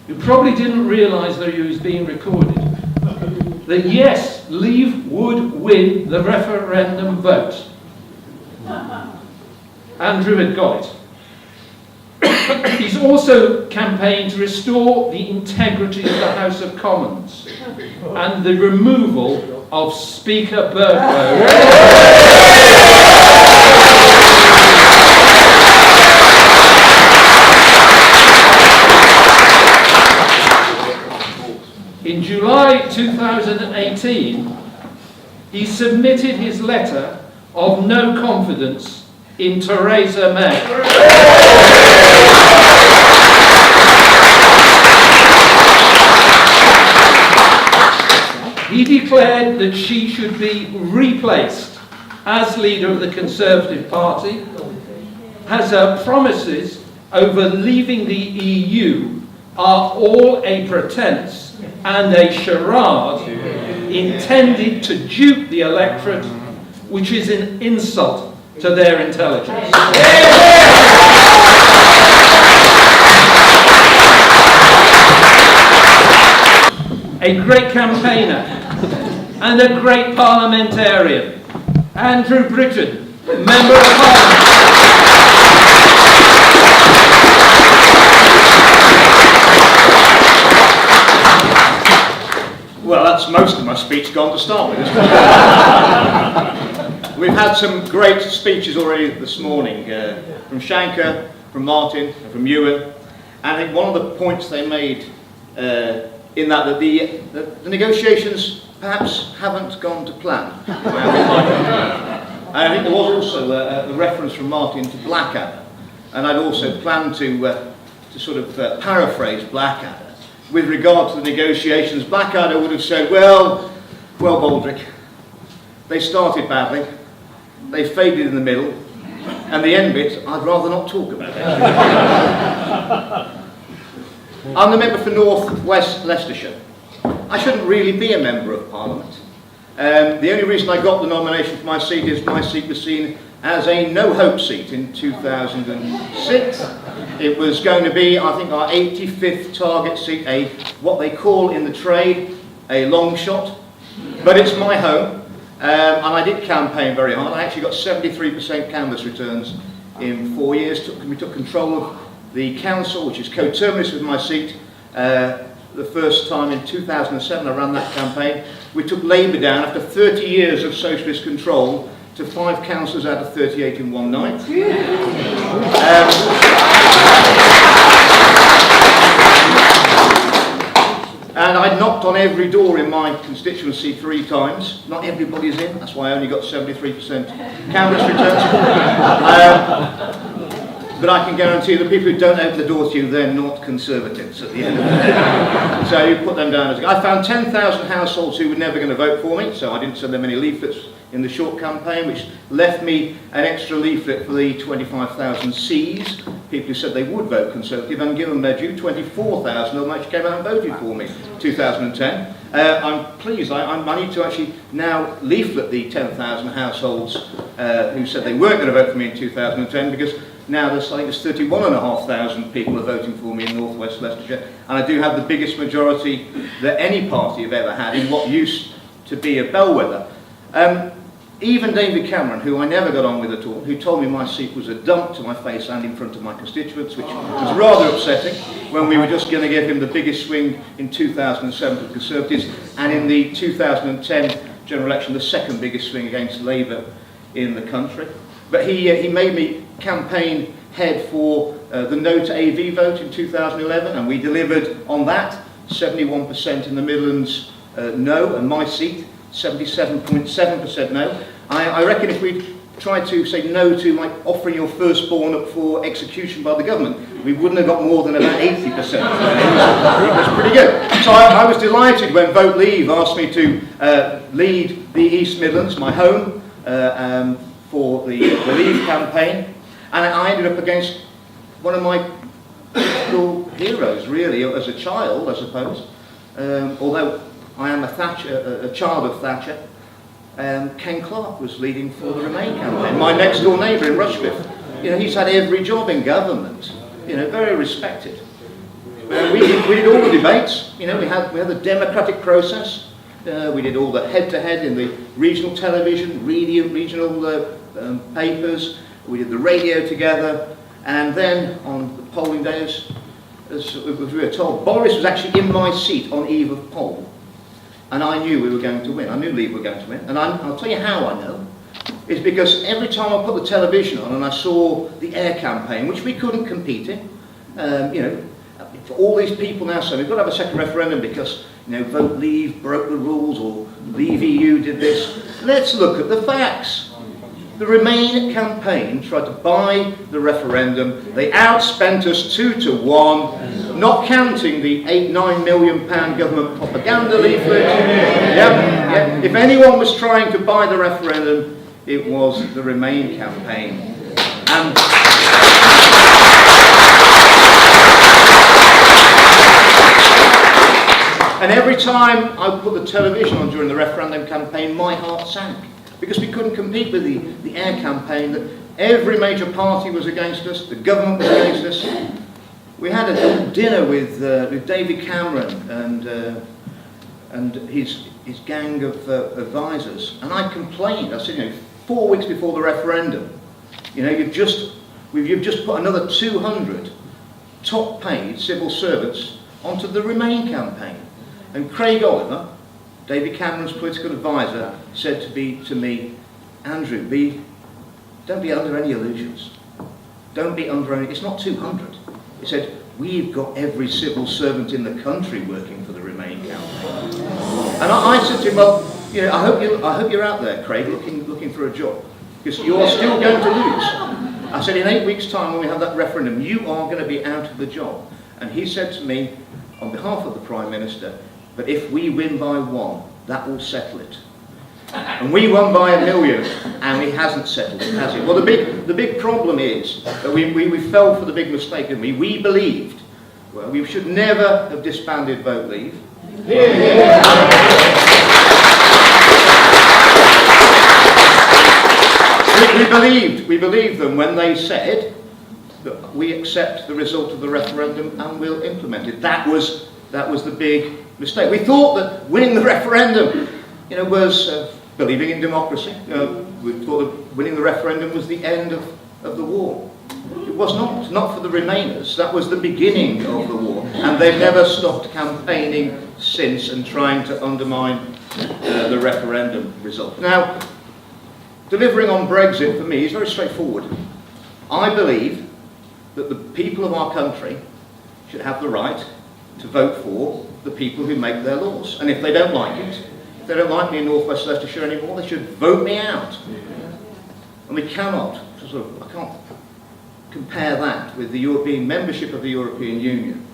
who probably didn't realise that he was being recorded, that yes, Leave would win the referendum vote. Andrew had got it. He's also campaigned to restore the integrity of the House of Commons and the removal of Speaker Bercow. In July 2018, he submitted his letter of no confidence in Theresa May. He declared that she should be replaced as leader of the Conservative Party, as her promises over leaving the EU are all a pretense and a charade intended to dupe the electorate, which is an insult to their intelligence. A great campaigner and a great parliamentarian, Andrew Britton, Member of Parliament. Well, that's most of my speech gone to start with, isn't it? We've had some great speeches already this morning, from Shanker, from Martin, and from Ewan. And I think one of the points they made in that the negotiations perhaps haven't gone to plan. And I think there was also a reference from Martin to Blackadder. And I'd also planned to sort of paraphrase Blackadder. With regard to the negotiations, Blackadder would have said, well, Baldrick, they started badly, they faded in the middle, and the end bit, I'd rather not talk about it. I'm the member for North West Leicestershire. I shouldn't really be a member of Parliament. The only reason I got the nomination for my seat is my seat was seen as a no-hope seat in 2006. It was going to be, I think, our 85th target seat, what they call in the trade a long shot. But it's my home, and I did campaign very hard. I actually got 73% canvass returns in 4 years. We took control of the council, which is coterminous with my seat, the first time in 2007. I ran that campaign. We took Labour down after 30 years of socialist control to 5 councillors out of 38 in one night. And I knocked on every door in my constituency 3 times. Not everybody's in, that's why I only got 73% canvas returns. But I can guarantee the people who don't open the door to you, they're not Conservatives at the end of the day. So you put them down as... I found 10,000 households who were never going to vote for me, so I didn't send them any leaflets in the short campaign, which left me an extra leaflet for the 25,000 Cs, people who said they would vote Conservative, and given their due, 24,000 of them actually came out and voted for me in 2010. I'm pleased, I need to actually now leaflet the 10,000 households who said they weren't going to vote for me in 2010, because now there's, I think there's 31,500 people are voting for me in North West Leicestershire, and I do have the biggest majority that any party have ever had in what used to be a bellwether. Even David Cameron, who I never got on with at all, who told me my seat was a dump to my face and in front of my constituents, which was rather upsetting when we were just going to give him the biggest swing in 2007 to the Conservatives, and in the 2010 general election the second biggest swing against Labour in the country. But he made me campaign head for the no to AV vote in 2011, and we delivered on that. 71% in the Midlands no, and my seat 77.7% no. I reckon if we'd tried to say no to like offering your firstborn up for execution by the government, we wouldn't have got more than about 80%. It was pretty good. So I was delighted when Vote Leave asked me to lead the East Midlands, my home, for the Leave campaign, and I ended up against one of my political heroes, really, as a child, I suppose. Although I am a child of Thatcher. Ken Clarke was leading for the Remain campaign, my next door neighbour in Rushcliffe. You know, he's had every job in government, you know, very respected. We did all the debates, you know, we had the democratic process. We did all the head-to-head in the regional television, regional papers. We did the radio together, and then on the polling days, as we were told, Boris was actually in my seat on eve of poll. And I knew we were going to win. I knew Leave were going to win. And I'll tell you how I know. It's because every time I put the television on and I saw the air campaign, which we couldn't compete in, you know, for all these people now saying we've got to have a second referendum because, you know, Vote Leave broke the rules or Leave EU did this. Let's look at the facts. The Remain campaign tried to buy the referendum. They outspent us 2-1, not counting the £8-9 million government propaganda leaflet. Yep. If anyone was trying to buy the referendum, it was the Remain campaign. And every time I put the television on during the referendum campaign, my heart sank. Because we couldn't compete with the air campaign. That every major party was against us, the government was against us. We had a dinner with David Cameron and his gang of advisors, and I complained. I said, you know, 4 weeks before the referendum, you know, you've just put another 200 top-paid civil servants onto the Remain campaign. And Craig Oliver, David Cameron's political advisor, said to me, Andrew, don't be under any illusions. Don't be under any, it's not 200. He said, we've got every civil servant in the country working for the Remain campaign. And I said to him, well, you know, I hope you're out there, Craig, looking for a job, because you are still going to lose. I said, in 8 weeks' time, when we have that referendum, you are going to be out of the job. And he said to me, on behalf of the Prime Minister, but if we win by 1, that will settle it. And we won by 1 million, and it hasn't settled it, has it? Well, the big problem is that we fell for the big mistake, didn't we? We believed, well, we should never have disbanded Vote Leave. We believed them when they said that we accept the result of the referendum and we'll implement it. That was the big mistake. We thought that winning the referendum, you know, was believing in democracy. We thought that winning the referendum was the end of the war. It was not for the Remainers. That was the beginning of the war, and they've never stopped campaigning since and trying to undermine the referendum result. Now, delivering on Brexit for me is very straightforward. I believe that the people of our country should have the right to vote for the people who make their laws. And if they don't like it, if they don't like me in North West Leicestershire anymore, they should vote me out. And we cannot, I can't compare that with the European membership of the European Union,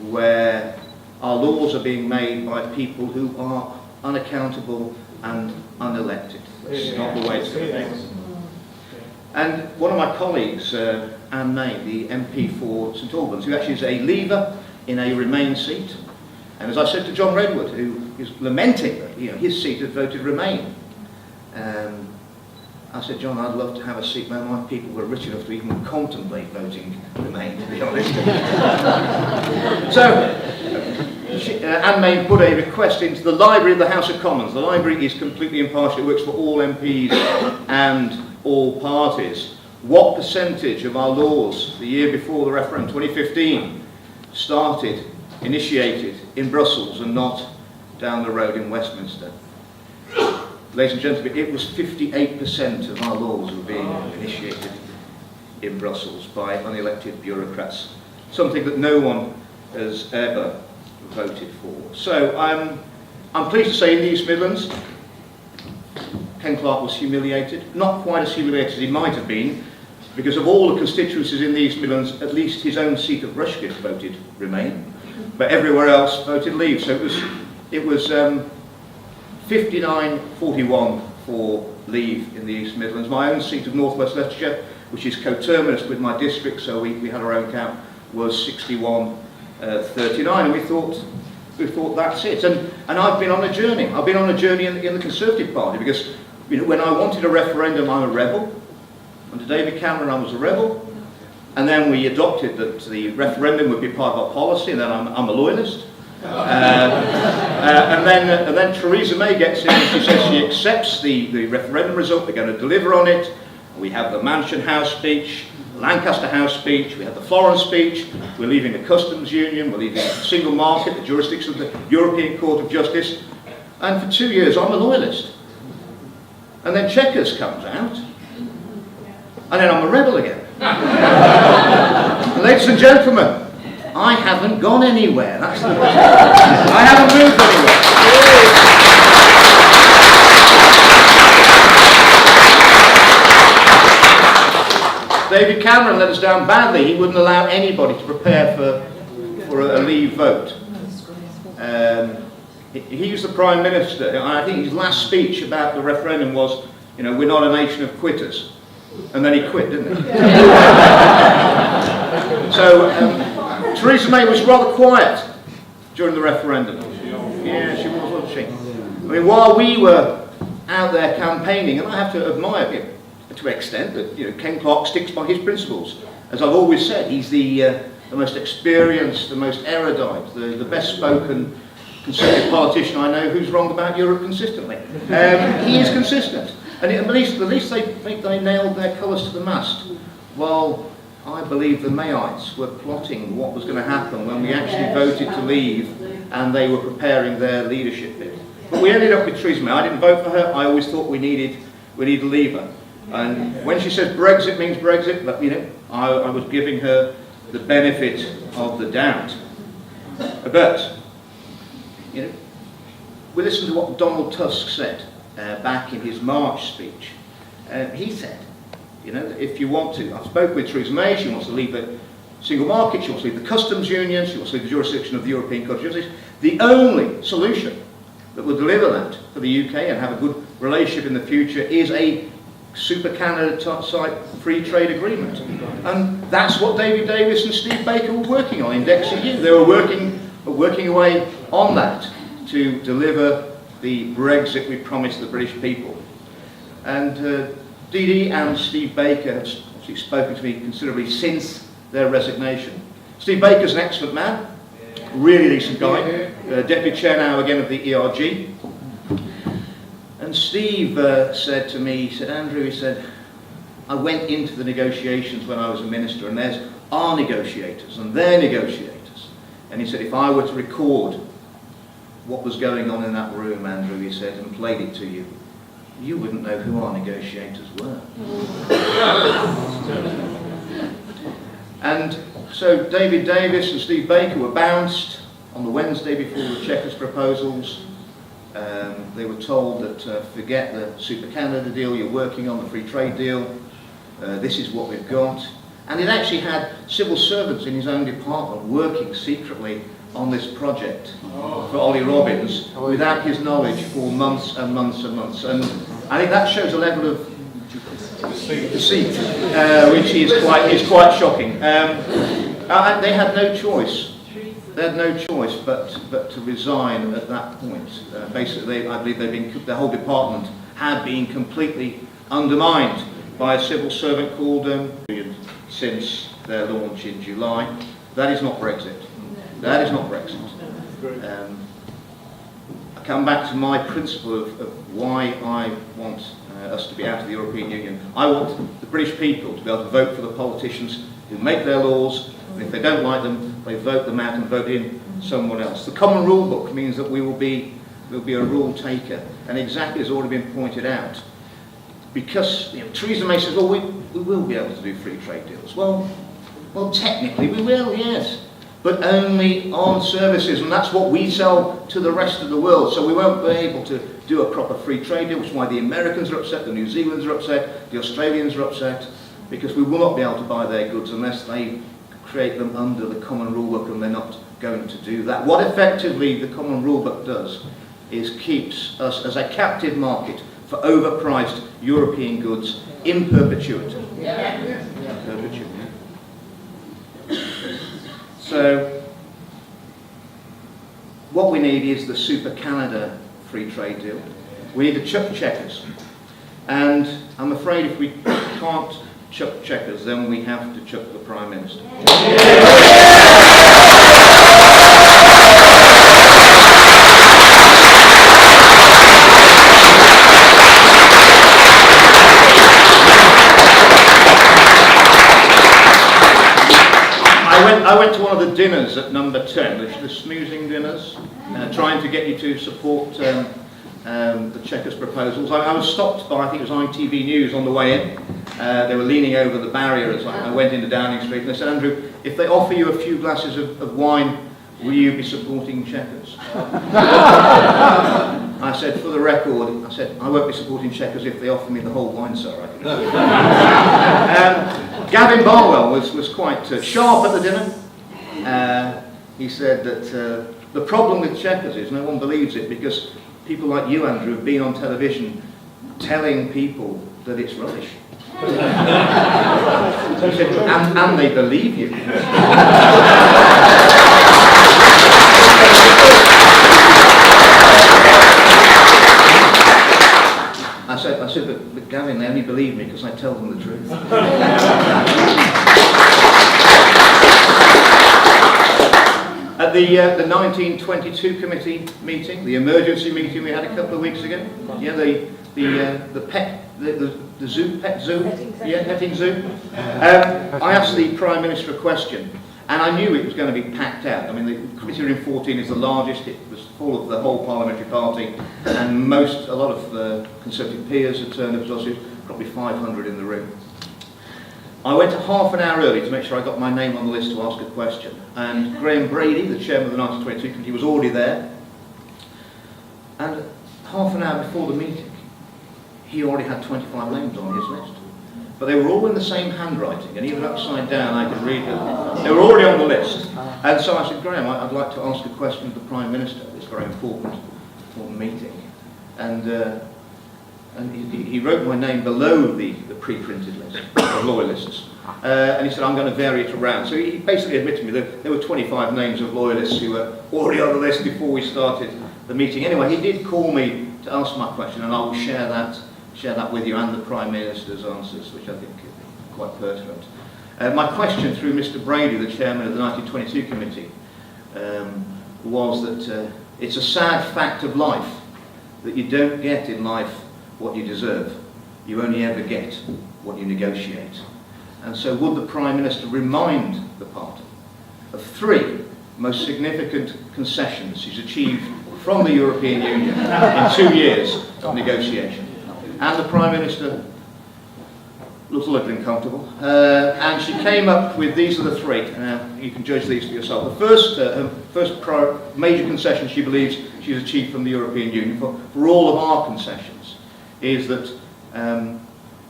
where our laws are being made by people who are unaccountable and unelected. That's not the way it's going to be. And one of my colleagues, Anne May, the MP for St Albans, who actually is a Leaver in a Remain seat, and as I said to John Redwood, who is lamenting that his seat had voted Remain, I said, John, I'd love to have a seat where my people were rich enough to even contemplate voting Remain, to be honest. So, Anne May put a request into the library of the House of Commons. The library is completely impartial. It works for all MPs and all parties. What percentage of our laws the year before the referendum, 2015, initiated in Brussels and not down the road in Westminster? Ladies and gentlemen, it was 58% of our laws were being initiated in Brussels by unelected bureaucrats, something that no one has ever voted for. So I'm pleased to say in the East Midlands, Ken Clarke was humiliated, not quite as humiliated as he might have been, because of all the constituencies in the East Midlands, at least his own seat of Rushcliffe voted Remain, but everywhere else voted Leave. So it was 59-41 for Leave in the East Midlands. My own seat of North West Leicestershire, which is coterminous with my district, so we had our own count, was 61-39, and we thought that's it. And I've been on a journey. I've been on a journey in the Conservative Party, because when I wanted a referendum, I'm a rebel. Under David Cameron, I was a rebel. And then we adopted that the referendum would be part of our policy, and then I'm a loyalist. And then Theresa May gets in and she says she accepts the referendum result, they're going to deliver on it. We have the Mansion House speech, the Lancaster House speech, we have the Florence speech, we're leaving the customs union, we're leaving the single market, the jurisdiction of the European Court of Justice. And for 2 years I'm a loyalist. And then CHEQUERS comes out, and then I'm a rebel again. Ladies and gentlemen, I haven't gone anywhere. That's the I haven't moved anywhere. David Cameron let us down badly. He wouldn't allow anybody to prepare for a Leave vote. He was the Prime Minister, and I think his last speech about the referendum was, we're not a nation of quitters. And then he quit, didn't he? So, Theresa May was rather quiet during the referendum. Yeah, she was, wasn't she? I mean, while we were out there campaigning, and I have to admire him to an extent that Ken Clarke sticks by his principles. As I've always said, he's the most experienced, the most erudite, the best-spoken Conservative politician I know who's wrong about Europe consistently. He is consistent, and at least they nailed their colours to the mast. While I believe the Mayites were plotting what was going to happen when we actually voted to leave, and they were preparing their leadership bid. But we ended up with Theresa May. I didn't vote for her. I always thought we needed a leaver. And when she says Brexit means Brexit, but I was giving her the benefit of the doubt. But we listened to what Donald Tusk said back in his March speech. He said, if you want to, I spoke with Theresa May, she wants to leave the single market, she wants to leave the customs union, she wants to leave the jurisdiction of the European Court of Justice. The only solution that will deliver that for the UK and have a good relationship in the future is a super Canada type free trade agreement. And that's what David Davis and Steve Baker were working on in DexEU. They were working away on that to deliver the Brexit we promised the British people. And Dee and Steve Baker have actually spoken to me considerably since their resignation. Steve Baker's an excellent man, really decent guy, deputy chair now again of the ERG. And Steve said to me, he said, Andrew, he said, I went into the negotiations when I was a minister, and there's our negotiators and their negotiators. And he said, if I were to record what was going on in that room, Andrew, he said, and played it to you, you wouldn't know who our negotiators were. And so David Davis and Steve Baker were bounced on the Wednesday before the Chequers proposals. They were told that forget the Super Canada deal, you're working on the free trade deal, this is what we've got. And it actually had civil servants in his own department working secretly on this project for Ollie Robbins without his knowledge for months and months and months. And I think that shows a level of deceit, which is quite shocking. They had no choice. They had no choice but to resign at that point. Basically, I believe the whole department had been completely undermined by a civil servant called since their launch in July. That is not Brexit. That is not Brexit. I come back to my principle of why I want us to be out of the European Union. I want the British people to be able to vote for the politicians who make their laws, and if they don't like them, they vote them out and vote in someone else. The common rule book means that we'll be a rule taker, and exactly as already been pointed out, because Theresa May says, well, we will be able to do free trade deals. Well, technically we will, yes, but only on services, and that's what we sell to the rest of the world. So we won't be able to do a proper free trade deal, which is why the Americans are upset, the New Zealanders are upset, the Australians are upset, because we will not be able to buy their goods unless they create them under the common rule book, and they're not going to do that. What effectively the common rule book does is keeps us as a captive market for overpriced European goods in perpetuity. Perpetuity. So, what we need is the Super Canada free trade deal. We need to chuck Chequers. And I'm afraid if we can't chuck Chequers, then we have to chuck the Prime Minister. I went to one of the dinners at number 10, the snoozing dinners, trying to get you to support the Chequers proposals. I was stopped by, I think it was ITV News on the way in. They were leaning over the barrier as I went into Downing Street, and they said, Andrew, if they offer you a few glasses of wine, will you be supporting Chequers? I said, for the record, I said, I won't be supporting Chequers if they offer me the whole wine cellar. Gavin Barwell was quite sharp at the dinner. He said that the problem with Chequers is no one believes it because people like you, Andrew, have been on television telling people that it's rubbish. He said, and they believe you. I said, but Gavin, they only believe me because I tell them the truth. At the 1922 committee meeting, the emergency meeting we had a couple of weeks ago, the zoo, pet zoo, petting zoo. I asked the Prime Minister a question, and I knew it was going to be packed out. I mean, the Committee Room 14 is the largest. It was full of the whole parliamentary party, and a lot of Conservative peers had turned up, so there was probably 500 in the room. I went half an hour early to make sure I got my name on the list to ask a question, and Graham Brady, the chairman of the 1922 committee, was already there, and half an hour before the meeting, he already had 25 names on his list. But they were all in the same handwriting, and even upside down I could read them. They were already on the list. And so I said, Graham, I'd like to ask a question of the Prime Minister at this very important meeting. And he wrote my name below the pre-printed list of loyalists. And he said, I'm going to vary it around. So he basically admitted to me that there were 25 names of loyalists who were already on the list before we started the meeting. Anyway, he did call me to ask my question, and I will share that with you and the Prime Minister's answers, which I think are quite pertinent. My question through Mr. Brady, the chairman of the 1922 committee, was that it's a sad fact of life that you don't get in life what you deserve. You only ever get what you negotiate. And so would the Prime Minister remind the party of three most significant concessions she's achieved from the European Union in 2 years of negotiation? And the Prime Minister looked a little uncomfortable, and she came up with these are the three. You can judge these for yourself. The first major concession she believes she's achieved from the European Union for all of our concessions is that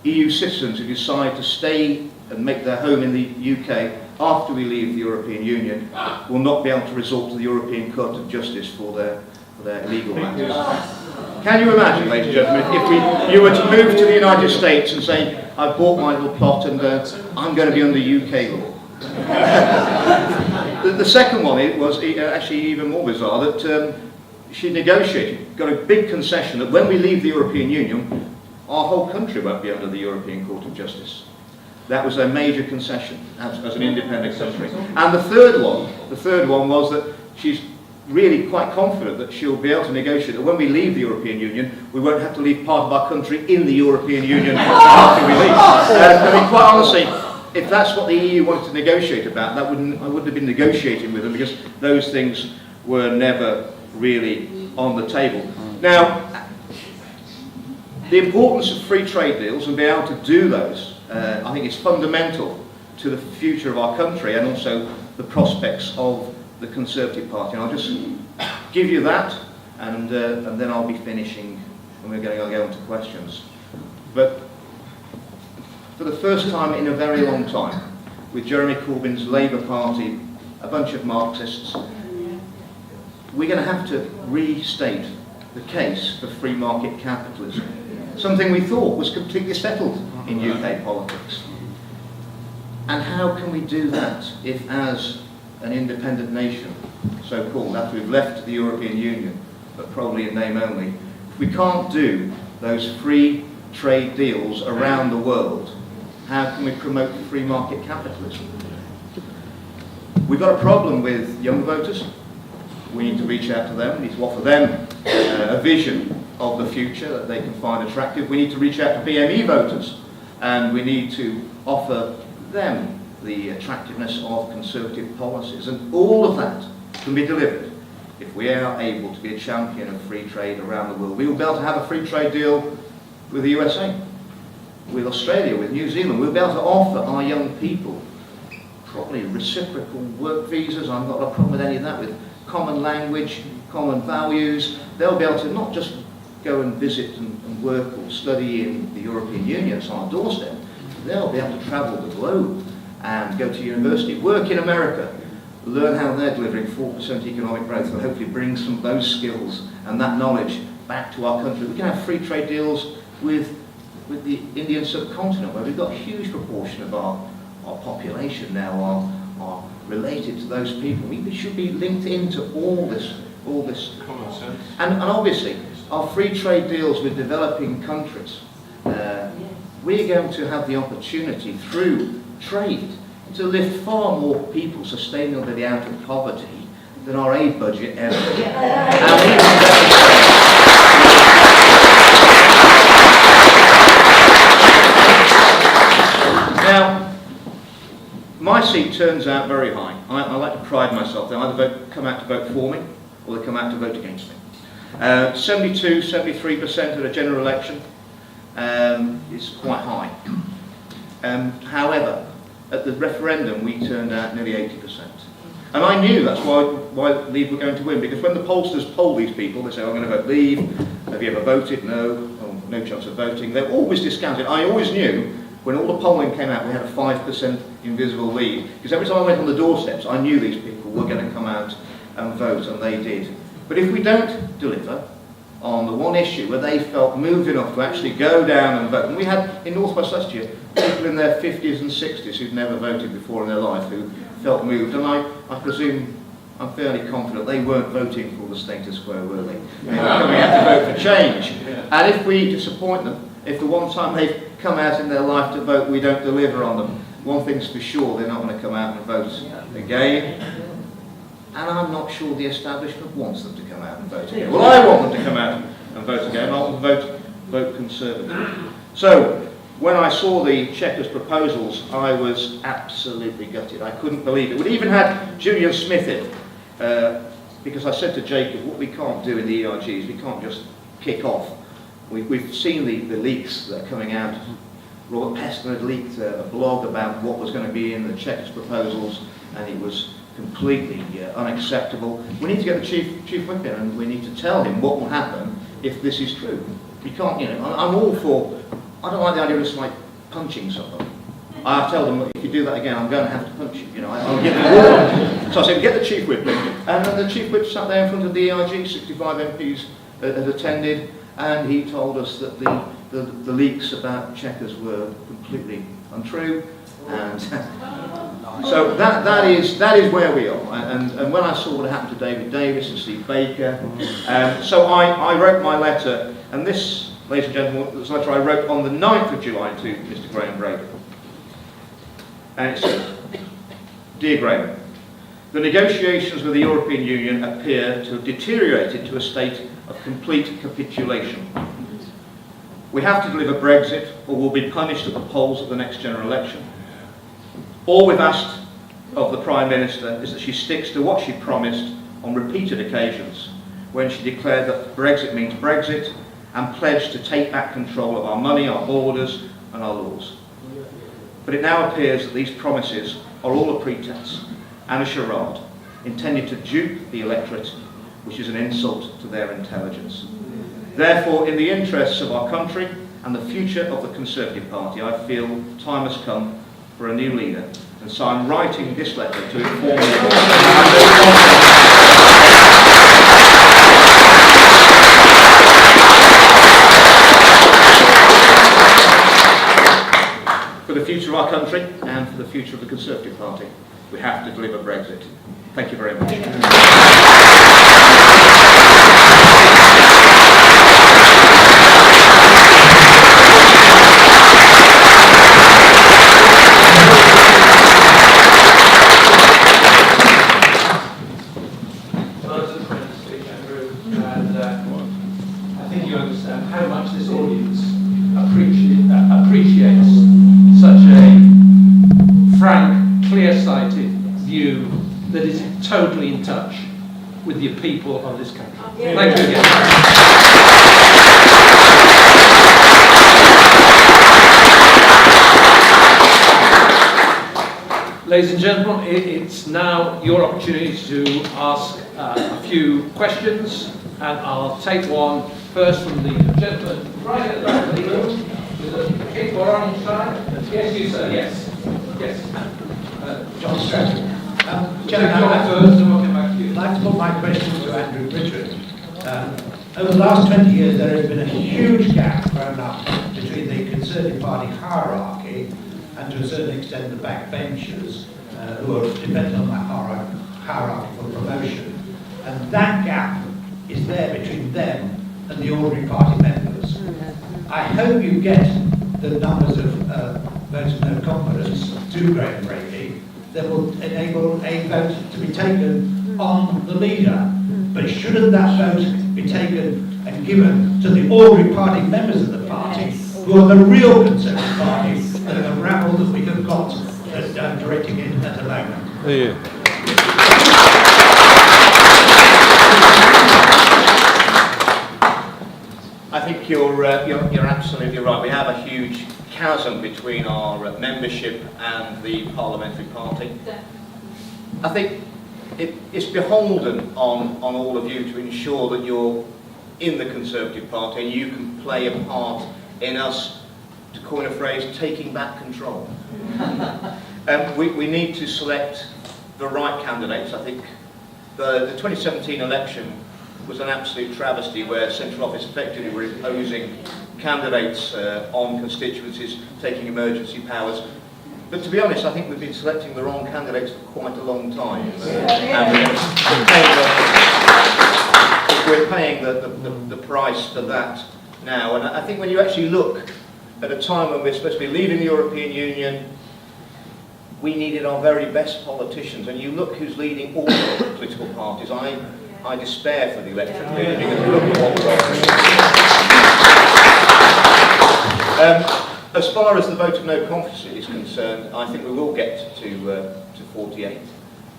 EU citizens who decide to stay and make their home in the UK after we leave the European Union will not be able to resort to the European Court of Justice for their legal matters. Can you imagine, ladies and gentlemen, if you were to move to the United States and say, I bought my little plot and I'm going to be under UK law? The second one was actually even more bizarre, that she negotiated, got a big concession that when we leave the European Union, our whole country won't be under the European Court of Justice. That was a major concession as an independent country. And the third one was that she's really quite confident that she'll be able to negotiate that when we leave the European Union, we won't have to leave part of our country in the European Union after we leave. I mean, quite honestly, if that's what the EU wanted to negotiate about, I wouldn't have been negotiating with them, because those things were never really on the table. Now, the importance of free trade deals and being able to do those, I think is fundamental to the future of our country and also the prospects of the Conservative Party. And I'll just give you that, and then I'll be finishing, and we're going to go on to questions. But for the first time in a very long time, with Jeremy Corbyn's Labour Party, a bunch of Marxists, we're going to have to restate the case for free market capitalism, something we thought was completely settled in UK politics. And how can we do that if, as an independent nation, so-called, after we've left the European Union, but probably in name only, if we can't do those free trade deals around the world, how can we promote free market capitalism? We've got a problem with young voters. We need to reach out to them. We need to offer them a vision of the future that they can find attractive. We need to reach out to BME voters, and we need to offer them the attractiveness of Conservative policies. And all of that can be delivered if we are able to be a champion of free trade around the world. We will be able to have a free trade deal with the USA, with Australia, with New Zealand. We'll be able to offer our young people probably reciprocal work visas. I've got a problem with any of that, with common language, common values. They'll be able to not just go and visit and work or study in the European Union, it's on our doorstep. They'll be able to travel the globe and go to university, work in America, learn how they're delivering 4% economic growth, and hopefully bring some of those skills and that knowledge back to our country. We can have free trade deals with the Indian subcontinent, where we've got a huge proportion of our population now are related to those people. We should be linked into all this. Common sense. And obviously, our free trade deals with developing countries, we're going to have the opportunity through trade to lift far more people sustainably out of poverty than our aid budget ever did. Now, my seat turns out very high. I like to pride myself. They either come out to vote for me or they come out to vote against me. 72, 73% at a general election is quite high. However, at the referendum we turned out nearly 80%. And I knew that's why Leave were going to win, because when the pollsters poll these people, they say, I'm going to vote Leave, have you ever voted? No, oh, no chance of voting. They're always discounted. I always knew when all the polling came out we had a 5% invisible lead, because every time I went on the doorsteps I knew these people were going to come out and vote, and they did. But if we don't deliver on the one issue where they felt moved enough to actually go down and vote, and we had in North West last year people in their 50s and 60s who'd never voted before in their life who felt moved, and I presume, I'm fairly confident they weren't voting for the status quo, were they? They were coming out to vote for change. And if we disappoint them, if the one time they've come out in their life to vote we don't deliver on them, one thing's for sure, they're not going to come out and vote again. And I'm not sure the establishment wants them to come out and vote again. Well, I want them to come out and vote again. I want them to vote Conservative. So, when I saw the CHEQUERS proposals, I was absolutely gutted. I couldn't believe it. We'd even had Julian Smith in, because I said to Jacob, what we can't do in the ERGs, we can't just kick off. We've seen the leaks that are coming out. Robert Peston had leaked a blog about what was going to be in the CHEQUERS proposals, and it was completely unacceptable. We need to get the chief whip in, and we need to tell him what will happen if this is true. We can't, I'm all for, I don't like the idea of just like punching somebody. I tell them, if you do that again, I'm going to have to punch you, I'll give you a warning. So I said, get the chief whip in. And then the chief whip sat there in front of the ERG, 65 MPs had attended, and he told us that the leaks about CHEQUERS were completely untrue. And so that is where we are. And when I saw what happened to David Davis and Steve Baker, so I wrote my letter, and this, ladies and gentlemen, was a letter I wrote on the 9th of July to Mr. Graham Brady. And it says, Dear Graham, the negotiations with the European Union appear to have deteriorated to a state of complete capitulation. We have to deliver Brexit, or we'll be punished at the polls at the next general election. All we've asked of the Prime Minister is that she sticks to what she promised on repeated occasions when she declared that Brexit means Brexit and pledged to take back control of our money, our borders and our laws. But it now appears that these promises are all a pretense and a charade intended to dupe the electorate, which is an insult to their intelligence. Therefore, in the interests of our country and the future of the Conservative Party, I feel time has come for a new leader, and so I'm writing this letter to inform you. For the future of our country and for the future of the Conservative Party, we have to deliver Brexit. Thank you very much. I think you understand how much this audience appreciates such a frank, clear-sighted view that is totally in touch with the people of this country. Thank you again. Ladies and gentlemen, it's now your opportunity to ask a few questions, and I'll take one first from the gentleman right at the back of the room with a cape orange tie. Yes, you sir, yes. Yes. John Stratton. I'd like to put my question to Andrew Richard. Over the last 20 years, there has been a huge gap grown up between the Conservative Party hierarchy and, to a certain extent, the backbenchers who are dependent on that hierarchy for promotion. And that gap is there between them and the ordinary party members. I hope you get the numbers of votes of no confidence to Graham Brady that will enable a vote to be taken on the leader. But shouldn't that vote be taken and given to the ordinary party members of the party, who are the real Conservative Party, and the rabble that we have got directing in at the moment? I think you're absolutely right. We have a huge chasm between our membership and the parliamentary party. I think it's beholden on all of you to ensure that you're in the Conservative Party and you can play a part in us, to coin a phrase, taking back control. We need to select the right candidates. I think the 2017 election was an absolute travesty, where Central Office effectively were imposing candidates on constituencies, taking emergency powers. But to be honest, I think we've been selecting the wrong candidates for quite a long time. And we're paying the price for that now. And I think when you actually look at a time when we're supposed to be leaving the European Union, we needed our very best politicians. And you look who's leading all the political parties. I despair for the electorate really, because look at what we're offering. As far as the vote of no confidence is concerned, I think we will get to 48.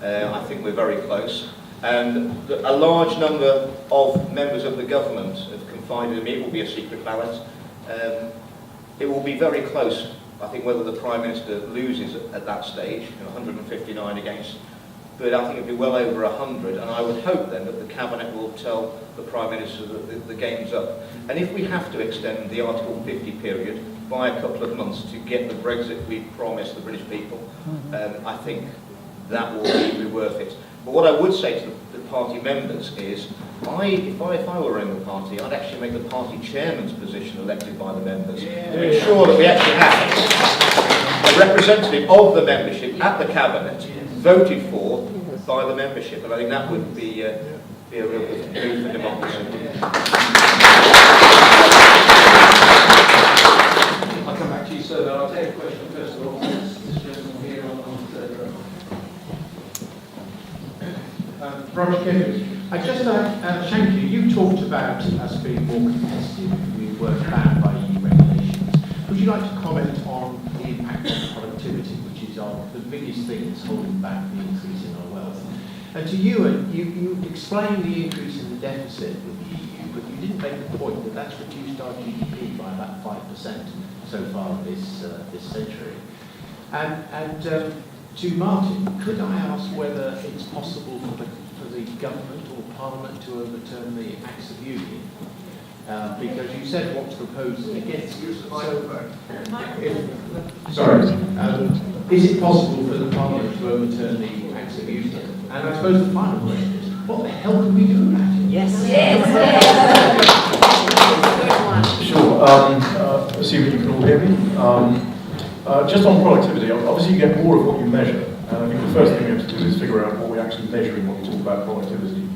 I think we're very close. And a large number of members of the government have confided in me it will be a secret ballot. It will be very close, I think, whether the Prime Minister loses at that stage, 159 against, but I think it'll be well over 100, and I would hope then that the Cabinet will tell the Prime Minister that the game's up. And if we have to extend the Article 50 period by a couple of months to get the Brexit we promised the British people, I think that will be worth it. But what I would say to the party members is, if I were in the party, I'd actually make the party chairman's position elected by the members to ensure that we actually have a representative of the membership at the Cabinet voted for by the membership, and I think that would be a real good move for democracy. I'll come back to you, sir, but I'll take a question first of all. This gentleman here on the third row. Roger Kennedy. I just, Shankar, you talked about us being more competitive if we were bound by EU regulations. Would you like to comment on the impact on productivity, which is the biggest thing that's holding back the increase in our wealth? And to you explained the increase in the deficit with the EU, but you didn't make the point that that's reduced our GDP by about 5% so far this century. And to Martin, could I ask whether it's possible for the government or Parliament to overturn the Acts of Union? Because you said what's proposed is against. Is it possible for the Parliament to overturn the Acts of Union? And I suppose the final question is, what the hell can we do about it? Yes. Sure. Assuming you can all hear me. Just on productivity, obviously you get more of what you measure. And I think the first thing we have to do is figure out what we're actually measuring when we talk about productivity.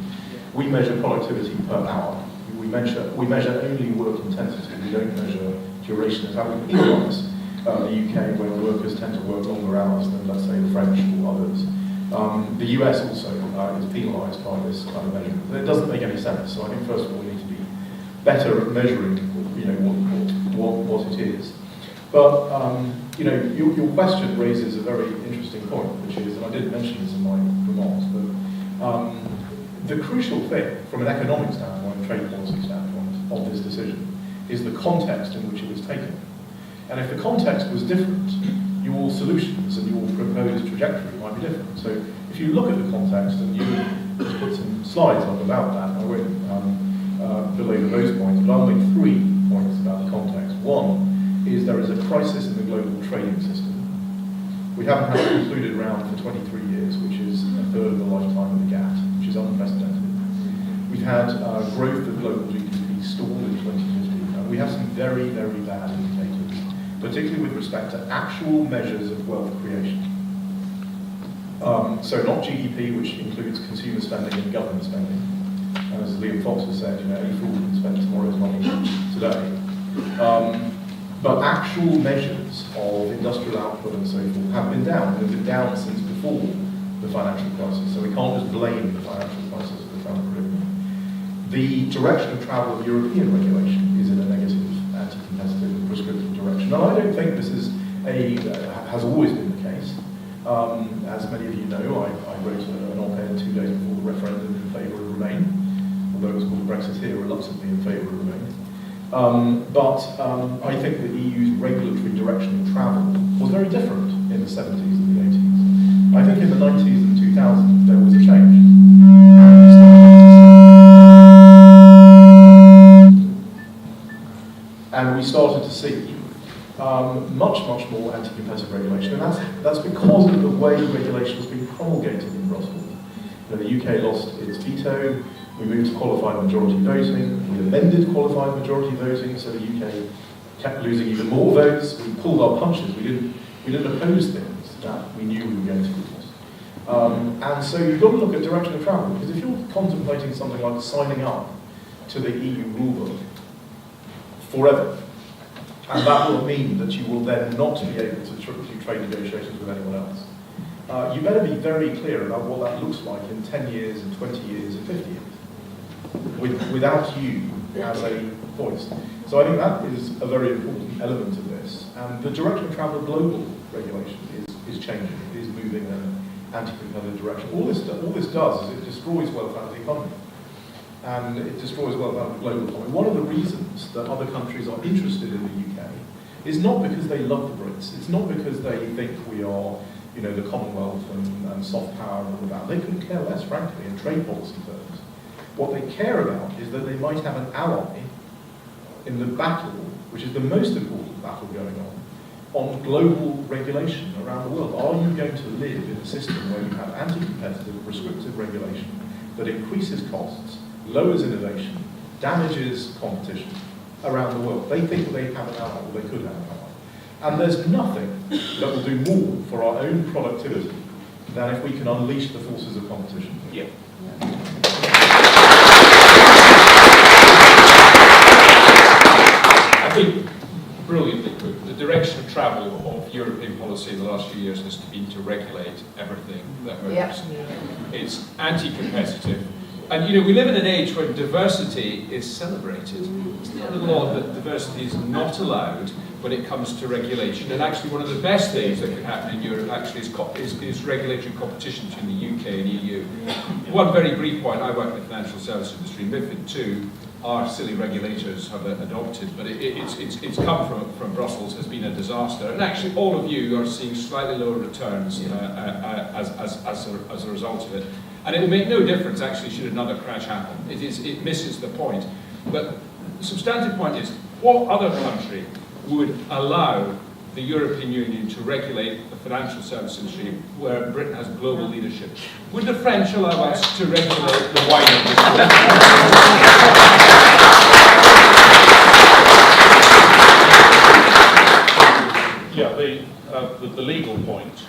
We measure productivity per hour. We measure only work intensity. We don't measure duration. It's how we penalise the UK, where workers tend to work longer hours than, let's say, the French or others. The US also is penalised by this kind of measurement. It doesn't make any sense. So I think first of all we need to be better at measuring, what it is. But your question raises a very interesting point, which is, and I did mention this in my remarks, but the crucial thing from an economic standpoint, trade policy standpoint of this decision is the context in which it was taken. And if the context was different, your solutions and your proposed trajectory might be different. So if you look at the context, and you put some slides up about that, I won't belabor those points, but I'll make 3 points about the context. One is there is a crisis in the global trading system. We haven't had a concluded round for 23 years, which is a third of the lifetime of the GATT, which is unprecedented. We've had growth of global GDP stalled in 2050, and we have some very, very bad indicators, particularly with respect to actual measures of wealth creation. So not GDP, which includes consumer spending and government spending. And as Liam Fox has said, any fool can spend tomorrow's money today. But actual measures of industrial output and so forth have been down. They've been down since before the financial crisis. So we can't just blame the financial crisis for the current period. The direction of travel of European regulation is in a negative, anti-competitive, and prescriptive direction. And I don't think this is has always been the case. As many of you know, I wrote an op-ed 2 days before the referendum in favour of Remain, although it was called Brexit here, reluctantly in favour of Remain. But I think the EU's regulatory direction of travel was very different in the 70s and the 80s. I think in the 90s and 2000s there was a change. And we started to see much more anti-competitive regulation, and that's because of the way regulation was being promulgated in Brussels. The UK lost its veto. We moved to qualified majority voting. We amended qualified majority voting, so the UK kept losing even more votes. We pulled our punches. We didn't oppose things that we knew we were going to lose. And so you've got to look at direction of travel, because if you're contemplating something like signing up to the EU rulebook forever, and that will mean that you will then not be able to do trade negotiations with anyone else, you better be very clear about what that looks like in 10 years, and 20 years, and 50 years. Without you as a voice. So I think that is a very important element of this. And the direction of travel of global regulation is changing. It is moving in an anti-competitive direction. All this does is it destroys wealth out of the economy. And it destroys wealth out of the global economy. One of the reasons that other countries are interested in the UK is not because they love the Brits. It's not because they think we are, you know, the Commonwealth and soft power and all of that. They couldn't care less, frankly, in trade policy terms. What they care about is that they might have an ally in the battle, which is the most important battle going on global regulation around the world. Are you going to live in a system where you have anti-competitive, prescriptive regulation that increases costs, lowers innovation, damages competition around the world? They think they have an ally, or they could have an ally. And there's nothing that will do more for our own productivity than if we can unleash the forces of competition. Yeah. I think, brilliantly put, the direction of travel of European policy in the last few years has been to regulate everything that moves. Yep. It's anti-competitive. And you know, we live in an age where diversity is celebrated. It's not a law that diversity is not allowed when it comes to regulation. And actually one of the best things that can happen in Europe actually is regulatory competition between the UK and EU. One very brief point, I work in the financial service industry. MiFID II, our silly regulators have adopted, but it's come from Brussels, has been a disaster. And actually all of you are seeing slightly lower returns as a result of it. And it will make no difference, actually, should another crash happen. It misses the point. But the substantive point is, what other country would allow the European Union to regulate the financial service industry where Britain has global leadership? Would the French allow us to regulate the wine industry? Yeah, the legal point.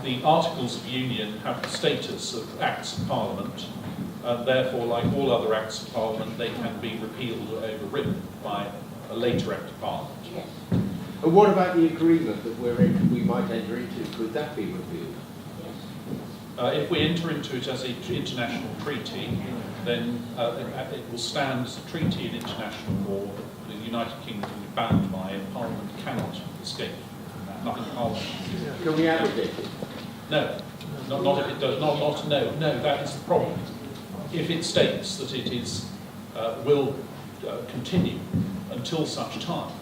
The Articles of Union have the status of Acts of Parliament, and therefore, like all other Acts of Parliament, they can be repealed or overridden by a later Act of Parliament. Yes. And what about the agreement that we might enter into? Could that be repealed? If we enter into it as an international treaty, then it will stand as a treaty in international law that the United Kingdom is bound by, and Parliament cannot escape. Nothing Parliament. Can we abrogate it? No, not if it does. No. That is the problem. If it states that it is will continue until such time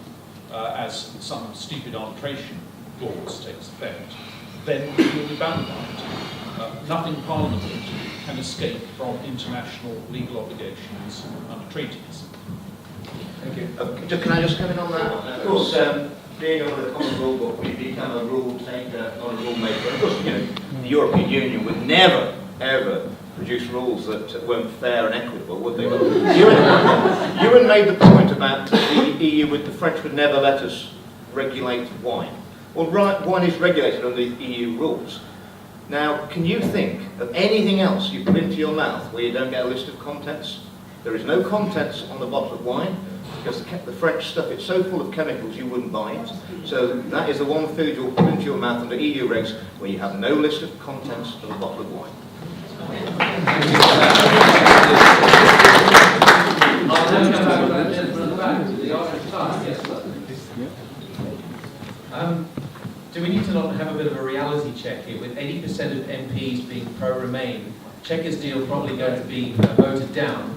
as some stupid arbitration clause takes effect, then we will be bound by it. Nothing Parliament can escape from international legal obligations under treaties. Thank you. Can I just come in on that? Of course, being under the common rule book, we become a rule taker, not a rule maker. Of course, you know, the European Union would never, ever produce rules that weren't fair and equitable, would they? Ewan made the point about the EU, the French would never let us regulate wine. Well, right, wine is regulated under the EU rules. Now, can you think of anything else you put into your mouth where you don't get a list of contents? There is no contents on the bottle of wine, because the French stuff, it's so full of chemicals you wouldn't buy it. So that is the one food you'll put into your mouth under EU regs where you have no list of contents of a bottle of wine. Do we need to not have a bit of a reality check here? With 80% of MPs being pro-Remain, Chequers deal probably going to be voted down,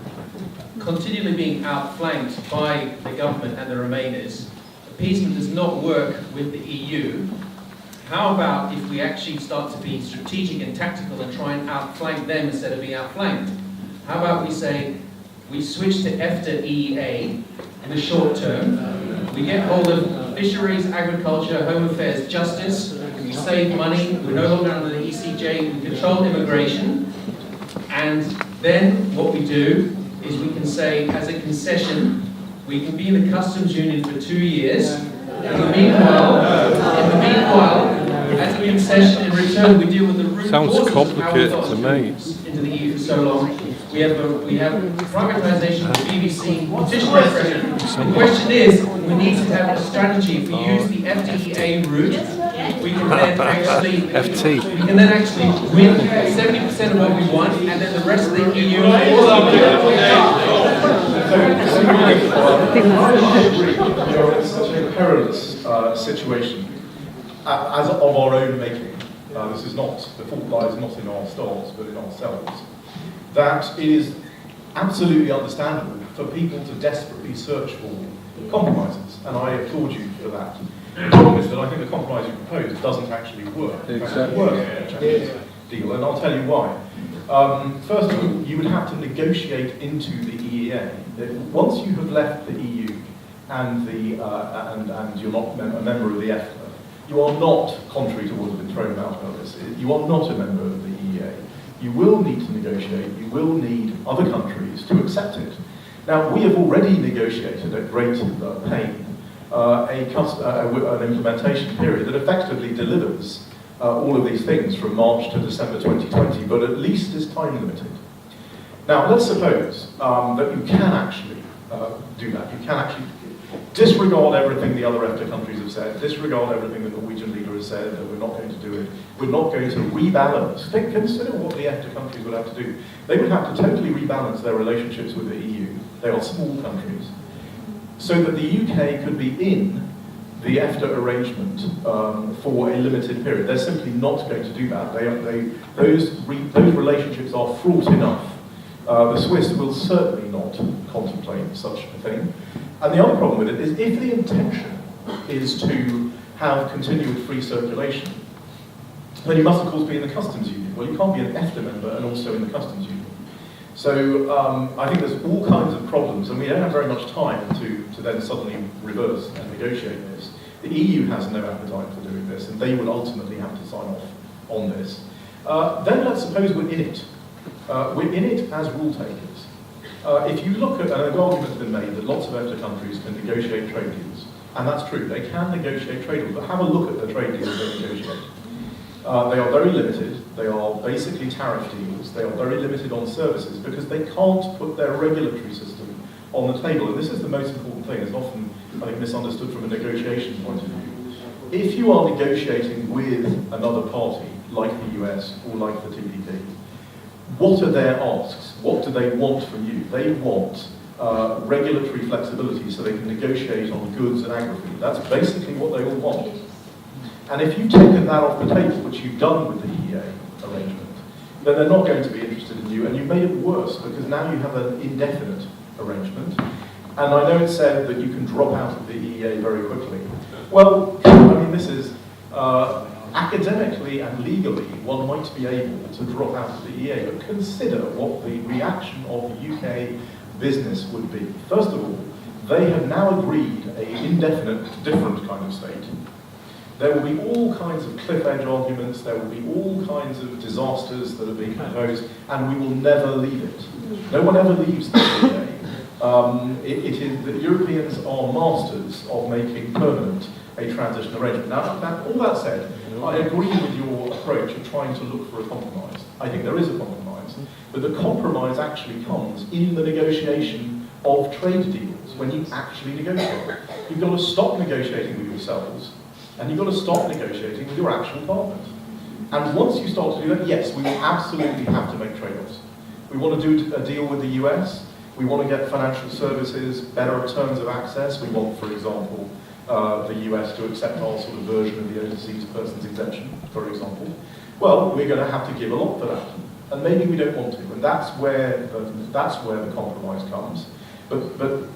continually being outflanked by the government and the Remainers. Appeasement does not work with the EU. How about if we actually start to be strategic and tactical and try and outflank them instead of being outflanked? How about we say we switch to EFTA EEA in the short term, we get hold of fisheries, agriculture, home affairs, justice, we save money, we're no longer under the ECJ, we control immigration, and then what we do is we can say, as a concession, we can be in the customs union for 2 years. In the meanwhile, as a concession in return, we deal with the root causes of how we got into the EU for so long. We have privatisation of the BBC, petition referendum. The question is, we need to have a strategy. If we use the FTEA route, we can then actually win 70% of what we want, and then the rest of the EU. agree. It's such a perilous situation, as of our own making. This is not, the fault lies not in our stars, but in ourselves. That it is absolutely understandable for people to desperately search for compromises, and I applaud you for that. The problem is that I think the compromise you propose doesn't actually work. Exactly. Deal, and I'll tell you why. First of all, you would have to negotiate into the EEA. Once you have left the EU and you're not a member of the EFTA, you are not, contrary to what has been thrown out about this, you are not a member of the EEA. You will need to negotiate, you will need other countries to accept it. Now, we have already negotiated at great pain an implementation period that effectively delivers all of these things from March to December 2020, but at least is time limited. Now, let's suppose that you can actually do that. You can actually disregard everything the other EFTA countries have said, disregard everything the Norwegian leader has said, that we're not going to do it, we're not going to rebalance. Consider what the EFTA countries would have to do. They would have to totally rebalance their relationships with the EU. They are small countries. So that the UK could be in the EFTA arrangement for a limited period. They're simply not going to do that. Those relationships are fraught enough. The Swiss will certainly not contemplate such a thing. And the other problem with it is if the intention is to have continued free circulation, then you must of course be in the customs union. Well, you can't be an EFTA member and also in the customs union. So I think there's all kinds of problems, and we don't have very much time to then suddenly reverse and negotiate this. The EU has no appetite for doing this, and they would ultimately have to sign off on this. Then let's suppose we're in it. We're in it as rule takers. If you look at, and an argument has been made that lots of EFTA countries can negotiate trade deals, and that's true, they can negotiate trade deals, but have a look at the trade deals they negotiate. They are very limited, they are basically tariff deals, they are very limited on services because they can't put their regulatory system on the table. And this is the most important thing, it's often, I think, misunderstood from a negotiation point of view. If you are negotiating with another party, like the US or like the TPP, what are their asks? What do they want from you? They want regulatory flexibility so they can negotiate on goods and agri-food. That's basically what they all want. And if you've taken that off the table, which you've done with the EEA arrangement, then they're not going to be interested in you, and you've made it worse because now you have an indefinite arrangement. And I know it's said that you can drop out of the EEA very quickly. Well, I mean, this is academically and legally, one might be able to drop out of the EEA, but consider what the reaction of the UK business would be. First of all, they have now agreed an indefinite, different kind of state. There will be all kinds of cliff edge arguments, there will be all kinds of disasters that are being proposed, and we will never leave it. No one ever leaves the EEA. It is that Europeans are masters of making permanent a transition arrangement. Now, all that said, I agree with your approach of trying to look for a compromise. I think there is a compromise, but the compromise actually comes in the negotiation of trade deals, when you actually negotiate. You've got to stop negotiating with yourselves, and you've got to stop negotiating with your actual partners. And once you start to do that, yes, we will absolutely have to make trade-offs. We want to do a deal with the US, we want to get financial services, better terms of access, we want, for example, the US to accept our sort of version of the overseas persons exemption, for example. Well, we're going to have to give a lot for that. And maybe we don't want to, and that's where the compromise comes. But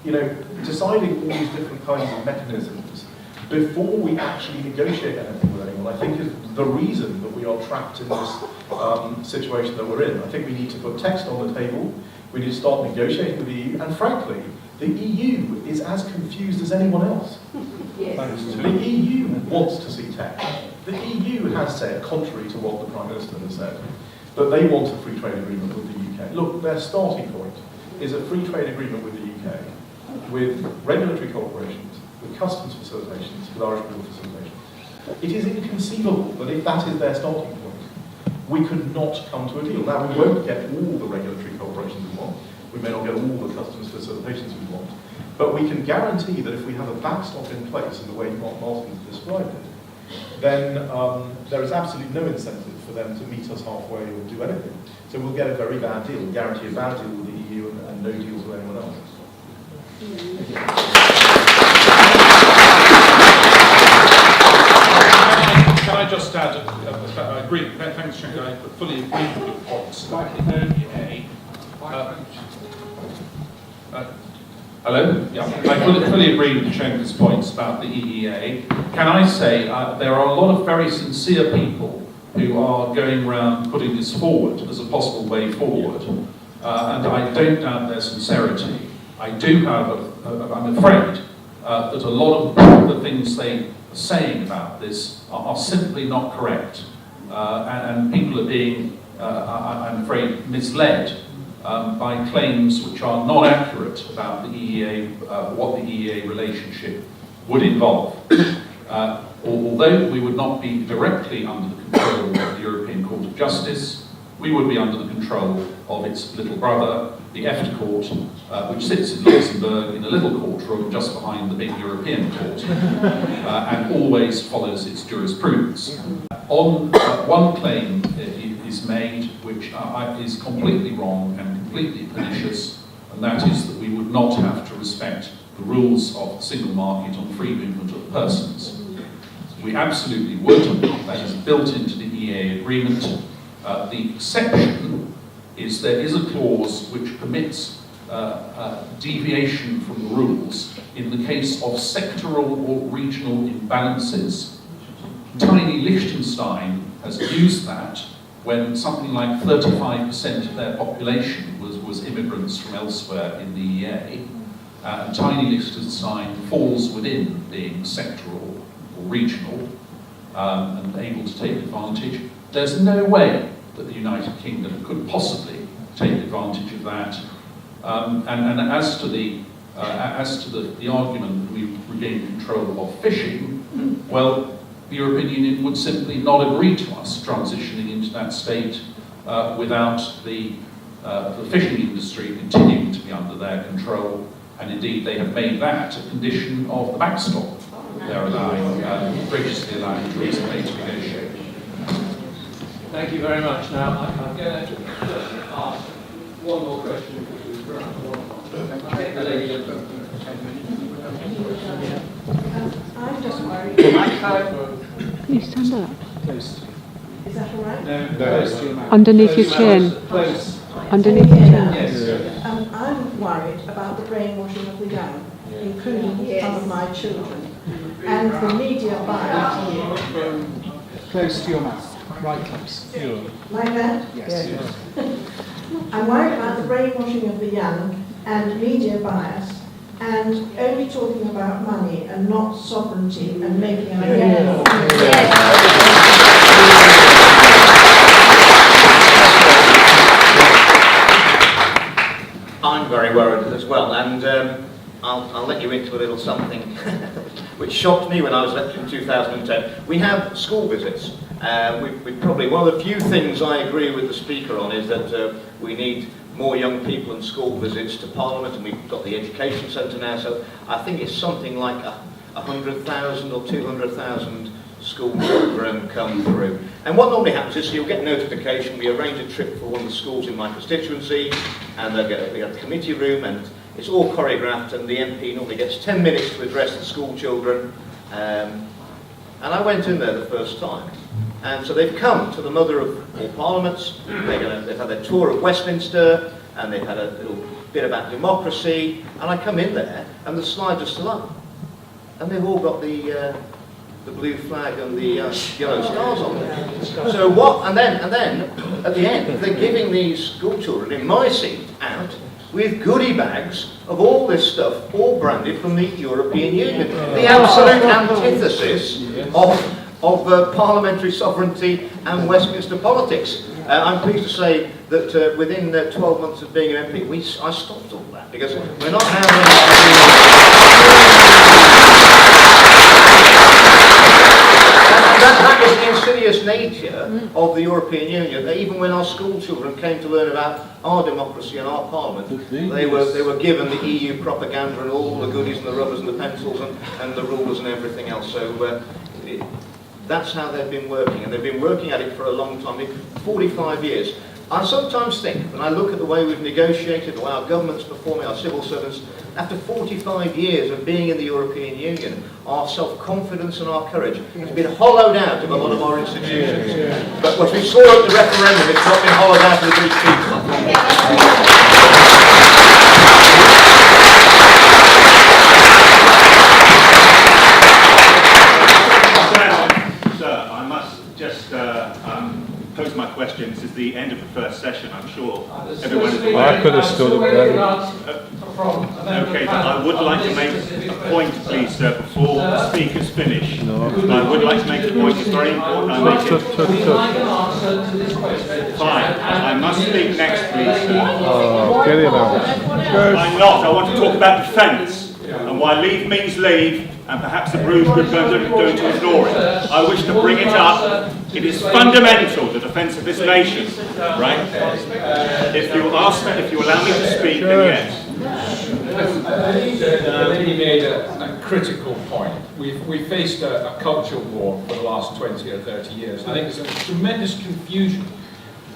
you know, deciding all these different kinds of mechanisms before we actually negotiate anything with anyone, I think is the reason that we are trapped in this situation that we're in. I think we need to put text on the table, we need to start negotiating with the EU, and frankly, the EU is as confused as anyone else. Yes. The EU wants to see text. The EU has said, contrary to what the Prime Minister has said, that they want a free trade agreement with the UK. Look, their starting point is a free trade agreement with the UK, with regulatory corporations, with customs facilitations, with Irish border facilitations. It is inconceivable that if that is their starting point, we could not come to a deal. Now, we won't get all the regulatory corporations we want, we may not get all the customs facilitations we want, but we can guarantee that if we have a backstop in place in the way Martin has described it, then there is absolutely no incentive for them to meet us halfway or do anything. So we'll get a very bad deal, we'll guarantee a bad deal with the EU and no deals with anyone else. Can I just add, I agree, thanks Shanker, I fully agree with your points about the EEA. Hello? Yeah, I fully agree with Shanker's points about the EEA. Can I say there are a lot of very sincere people who are going around putting this forward as a possible way forward, and I don't doubt their sincerity. I do, however, I'm afraid that a lot of the things they are saying about this are simply not correct, and people are being, I'm afraid, misled by claims which are not accurate about the EEA, what the EEA relationship would involve. Although we would not be directly under the control of the European Court of Justice, we would be under the control of its little brother, the EFTA Court, which sits in Luxembourg in a little courtroom just behind the big European Court, and always follows its jurisprudence. On one claim is made, which is completely wrong and completely pernicious, and that is that we would not have to respect the rules of the single market on free movement of persons. We absolutely would. That is built into the EEA agreement. The exception is there is a clause which permits deviation from the rules in the case of sectoral or regional imbalances. Tiny Liechtenstein has used that when something like 35% of their population was immigrants from elsewhere in the EEA. And Tiny Liechtenstein falls within being sectoral or regional and able to take advantage. There's no way that the United Kingdom could possibly take advantage of that. And as to the argument that we regain control of fishing, well, the European Union would simply not agree to us transitioning into that state without the fishing industry continuing to be under their control, and indeed they have made that a condition of the backstop. They're allowing, graciously allowing Theresa May to negotiate. Thank you very much. Now, I'm going to ask one more question. I'm just worried. You stand up. Is that all right? No. Underneath your chin. Close. Underneath your chin. Yes. I'm worried about the brainwashing of the young, including some of my children, and the media bias. Close to your mouth. Right close. Like that? Yes. I'm worried about the brainwashing of the young and media bias, and only talking about money and not sovereignty and making an I'm very worried as well, and I'll let you into a little something which shocked me when I was elected in 2010. We have school visits. We probably, one of the few things I agree with the Speaker on is that we need more young people and school visits to Parliament, and we've got the Education Centre now, so I think it's something like 100,000 or 200,000 school children come through. And what normally happens is you'll get notification, we arrange a trip for one of the schools in my constituency, and they get a committee room, and it's all choreographed, and the MP normally gets 10 minutes to address the school children. And I went in there the first time. And so they've come to the mother of all parliaments, they've had their tour of Westminster, and they've had a little bit about democracy, and I come in there, and the slides are still up. And they've all got the blue flag and the yellow stars on there. So what, and then at the end, they're giving these school children in my seat out with goodie bags of all this stuff, all branded from the European Union. The absolute antithesis of parliamentary sovereignty and Westminster politics. I'm pleased to say that within 12 months of being an MP, I stopped all that, because we're not that was the insidious nature of the European Union, that even when our school children came to learn about our democracy and our parliament, they were given the EU propaganda and all the goodies and the rubbers and the pencils and the rulers and everything else. So that's how they've been working, and they've been working at it for a long time, 45 years. I sometimes think, when I look at the way we've negotiated, the way our government's performing, our civil servants, after 45 years of being in the European Union, our self-confidence and our courage has been hollowed out of a lot of our institutions. But what we saw at the referendum, it's not been hollowed out of the British people. Sir, I must just pose my question. This is the end of the first session, I'm sure. Everyone is I could have stood up there. Okay, but I would like to make a point, please, sir, before the speakers finish. I would like to make a point. It's very important I make it. Fine. I must speak next, please, sir. Oh, get it out. I'm not. I want to talk about defence and why leave means leave, and perhaps the Bruges group are going to ignore it. I wish to bring it up. It is fundamental, the defence of this nation, right? If you allow me to speak, then yes. I think the lady made a critical point. We've faced a cultural war for the last 20 or 30 years. I think there's a tremendous confusion.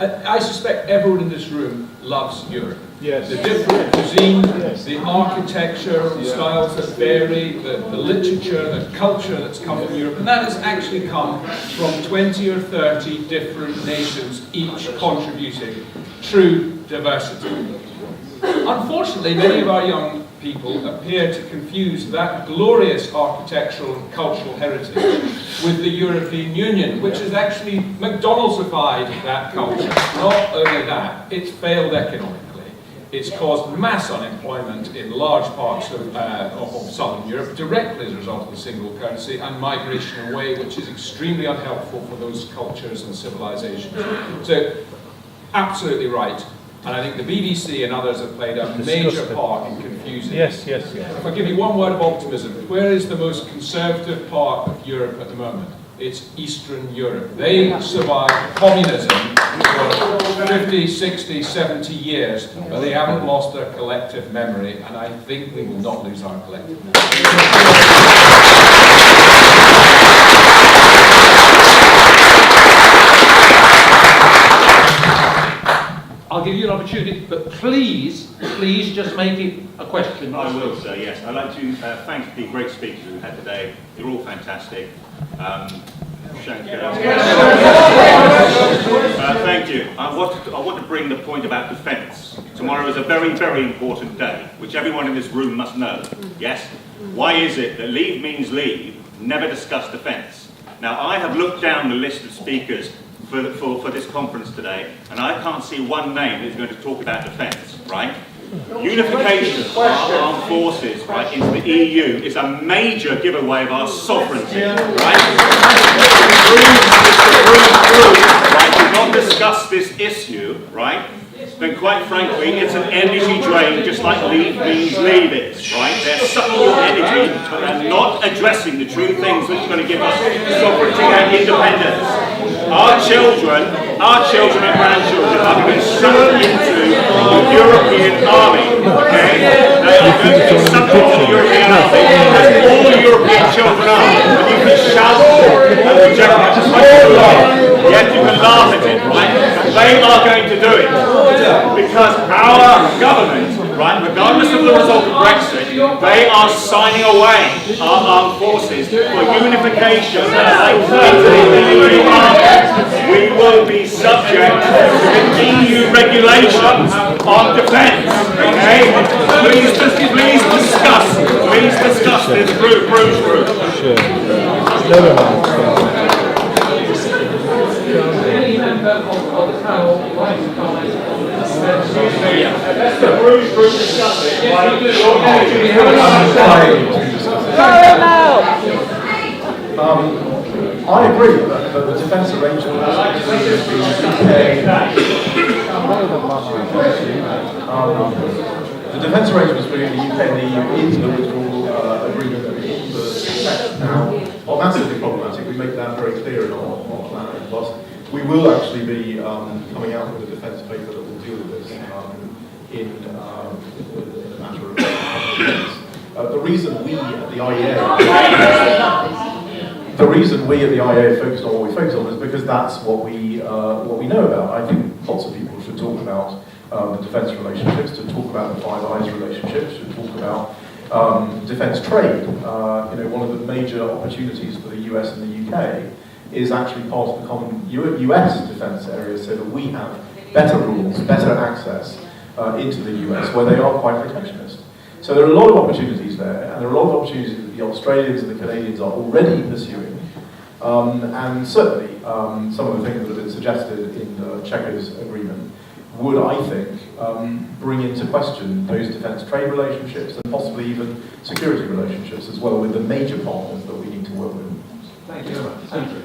I suspect everyone in this room loves Europe. Yes. The different cuisine, the architecture, the styles that vary, the literature, the culture that's come from Europe, and that has actually come from 20 or 30 different nations, each contributing true diversity. Unfortunately, many of our young people appear to confuse that glorious architectural and cultural heritage with the European Union, which has actually McDonald'sified that culture. Not only that, it's failed economically. It's caused mass unemployment in large parts of southern Europe directly as a result of the single currency and migration away, which is extremely unhelpful for those cultures and civilizations. So, absolutely right. And I think the BBC and others have played a major part in confusing. Yes. If I give you one word of optimism, where is the most conservative part of Europe at the moment? It's Eastern Europe. They survived communism for 50, 60, 70 years, but they haven't lost their collective memory, and I think we will not lose our collective memory. I'll give you an opportunity, but please just make it a question. I will, sir, yes. I'd like to thank the great speakers we've had today. You're all fantastic. Thank you. I want to bring the point about defence. Tomorrow is a very, very important day, which everyone in this room must know. Yes? Why is it that leave means leave, never discuss defence? Now, I have looked down the list of speakers for this conference today, and I can't see one name that's going to talk about defence, right? Unification of our armed forces, right, into the EU is a major giveaway of our sovereignty, right? If the Bruges group, right, do not discuss this issue, right, then quite frankly, it's an energy drain, just like leave means leave is, right? They're sucking your energy and not addressing the true things which are going to give us sovereignty and independence. Our children and grandchildren are going to be sucked into the European army, okay? They are going to be sucked into the European army, as all European children are. And you can shout and reject it as much as you like, yet you can laugh at it, right? They are going to do it. Because our government, right, regardless of the result of Brexit, they are signing away our armed forces for unification into the EU army. We will be subject to the EU regulations on defence. Okay? Please discuss this Bruges group. Never mind. Any member of the panel would like to comment on this? Let the Bruges group discuss it. I agree that the defence arrangement between the defence arrangements between the UK and the EU is the withdrawal agreement that the now are massively problematic. We make that very clear in our Plan A Plus. We will actually be coming out with a defence paper that will deal with this in a matter of a couple of minutes. The reason we at the IEA The reason we at the IA focused on what we focus on is because that's what we know about. I think lots of people should talk about the defence relationships, to talk about the Five Eyes relationship, should talk about defence trade. One of the major opportunities for the US and the UK is actually part of the common US defence area, so that we have better rules, better access into the US, where they are quite protectionist. So there are a lot of opportunities there, and there are a lot of opportunities that the Australians and the Canadians are already pursuing. And certainly, some of the things that have been suggested in the CHEQUERS agreement would, I think, bring into question those defence trade relationships and possibly even security relationships as well with the major partners that we need to work with. Thank you very much. Andrew.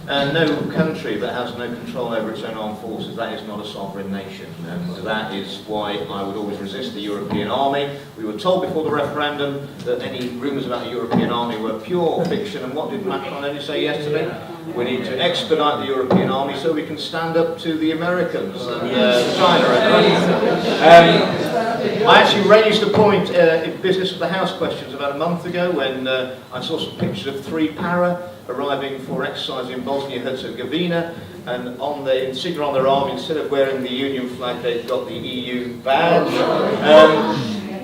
No country that has no control over its own armed forces, that is not a sovereign nation. And that is why I would always resist the European army. We were told before the referendum that any rumours about a European army were pure fiction. And what did Macron only say yesterday? We need to expedite the European army so we can stand up to the Americans and China. I actually raised a point in Business of the House questions about a month ago when I saw some pictures of 3 para arriving for exercise in Bosnia-Herzegovina, and on the insignia on their arm, instead of wearing the Union flag, they've got the EU badge.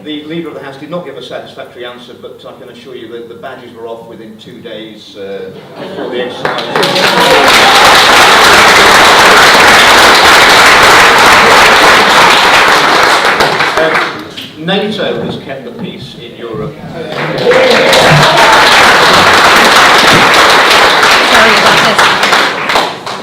The Leader of the House did not give a satisfactory answer, but I can assure you that the badges were off within 2 days before the exercise. NATO has kept the peace in Europe.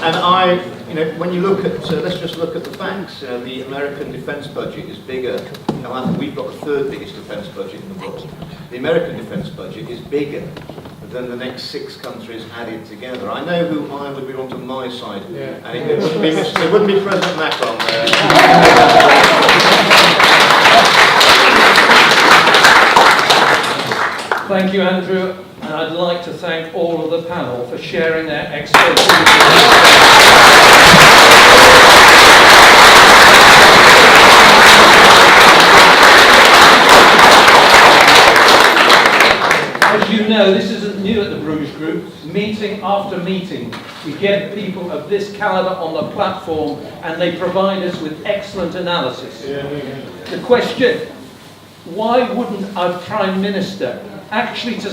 And when you look at, let's just look at the facts. The American defence budget is bigger. I think we've got the 3rd biggest defence budget in the world. The American defence budget is bigger than the next 6 countries added together. I know who I would be on to my side, and it wouldn't be President Macron. Thank you, Andrew. And I'd like to thank all of the panel for sharing their expertise. As you know, this isn't new at the Bruges Group. Meeting after meeting, we get people of this calibre on the platform and they provide us with excellent analysis. The question, why wouldn't our Prime Minister actually to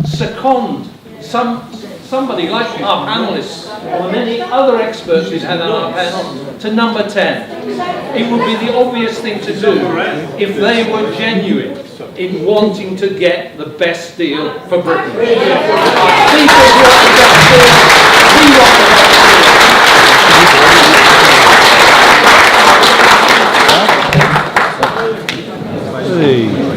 second somebody like our panellists or many other experts we've had on our panel to number 10? It would be the obvious thing to do if they were genuine in wanting to get the best deal for Britain. People want the best deal. We want the best deal.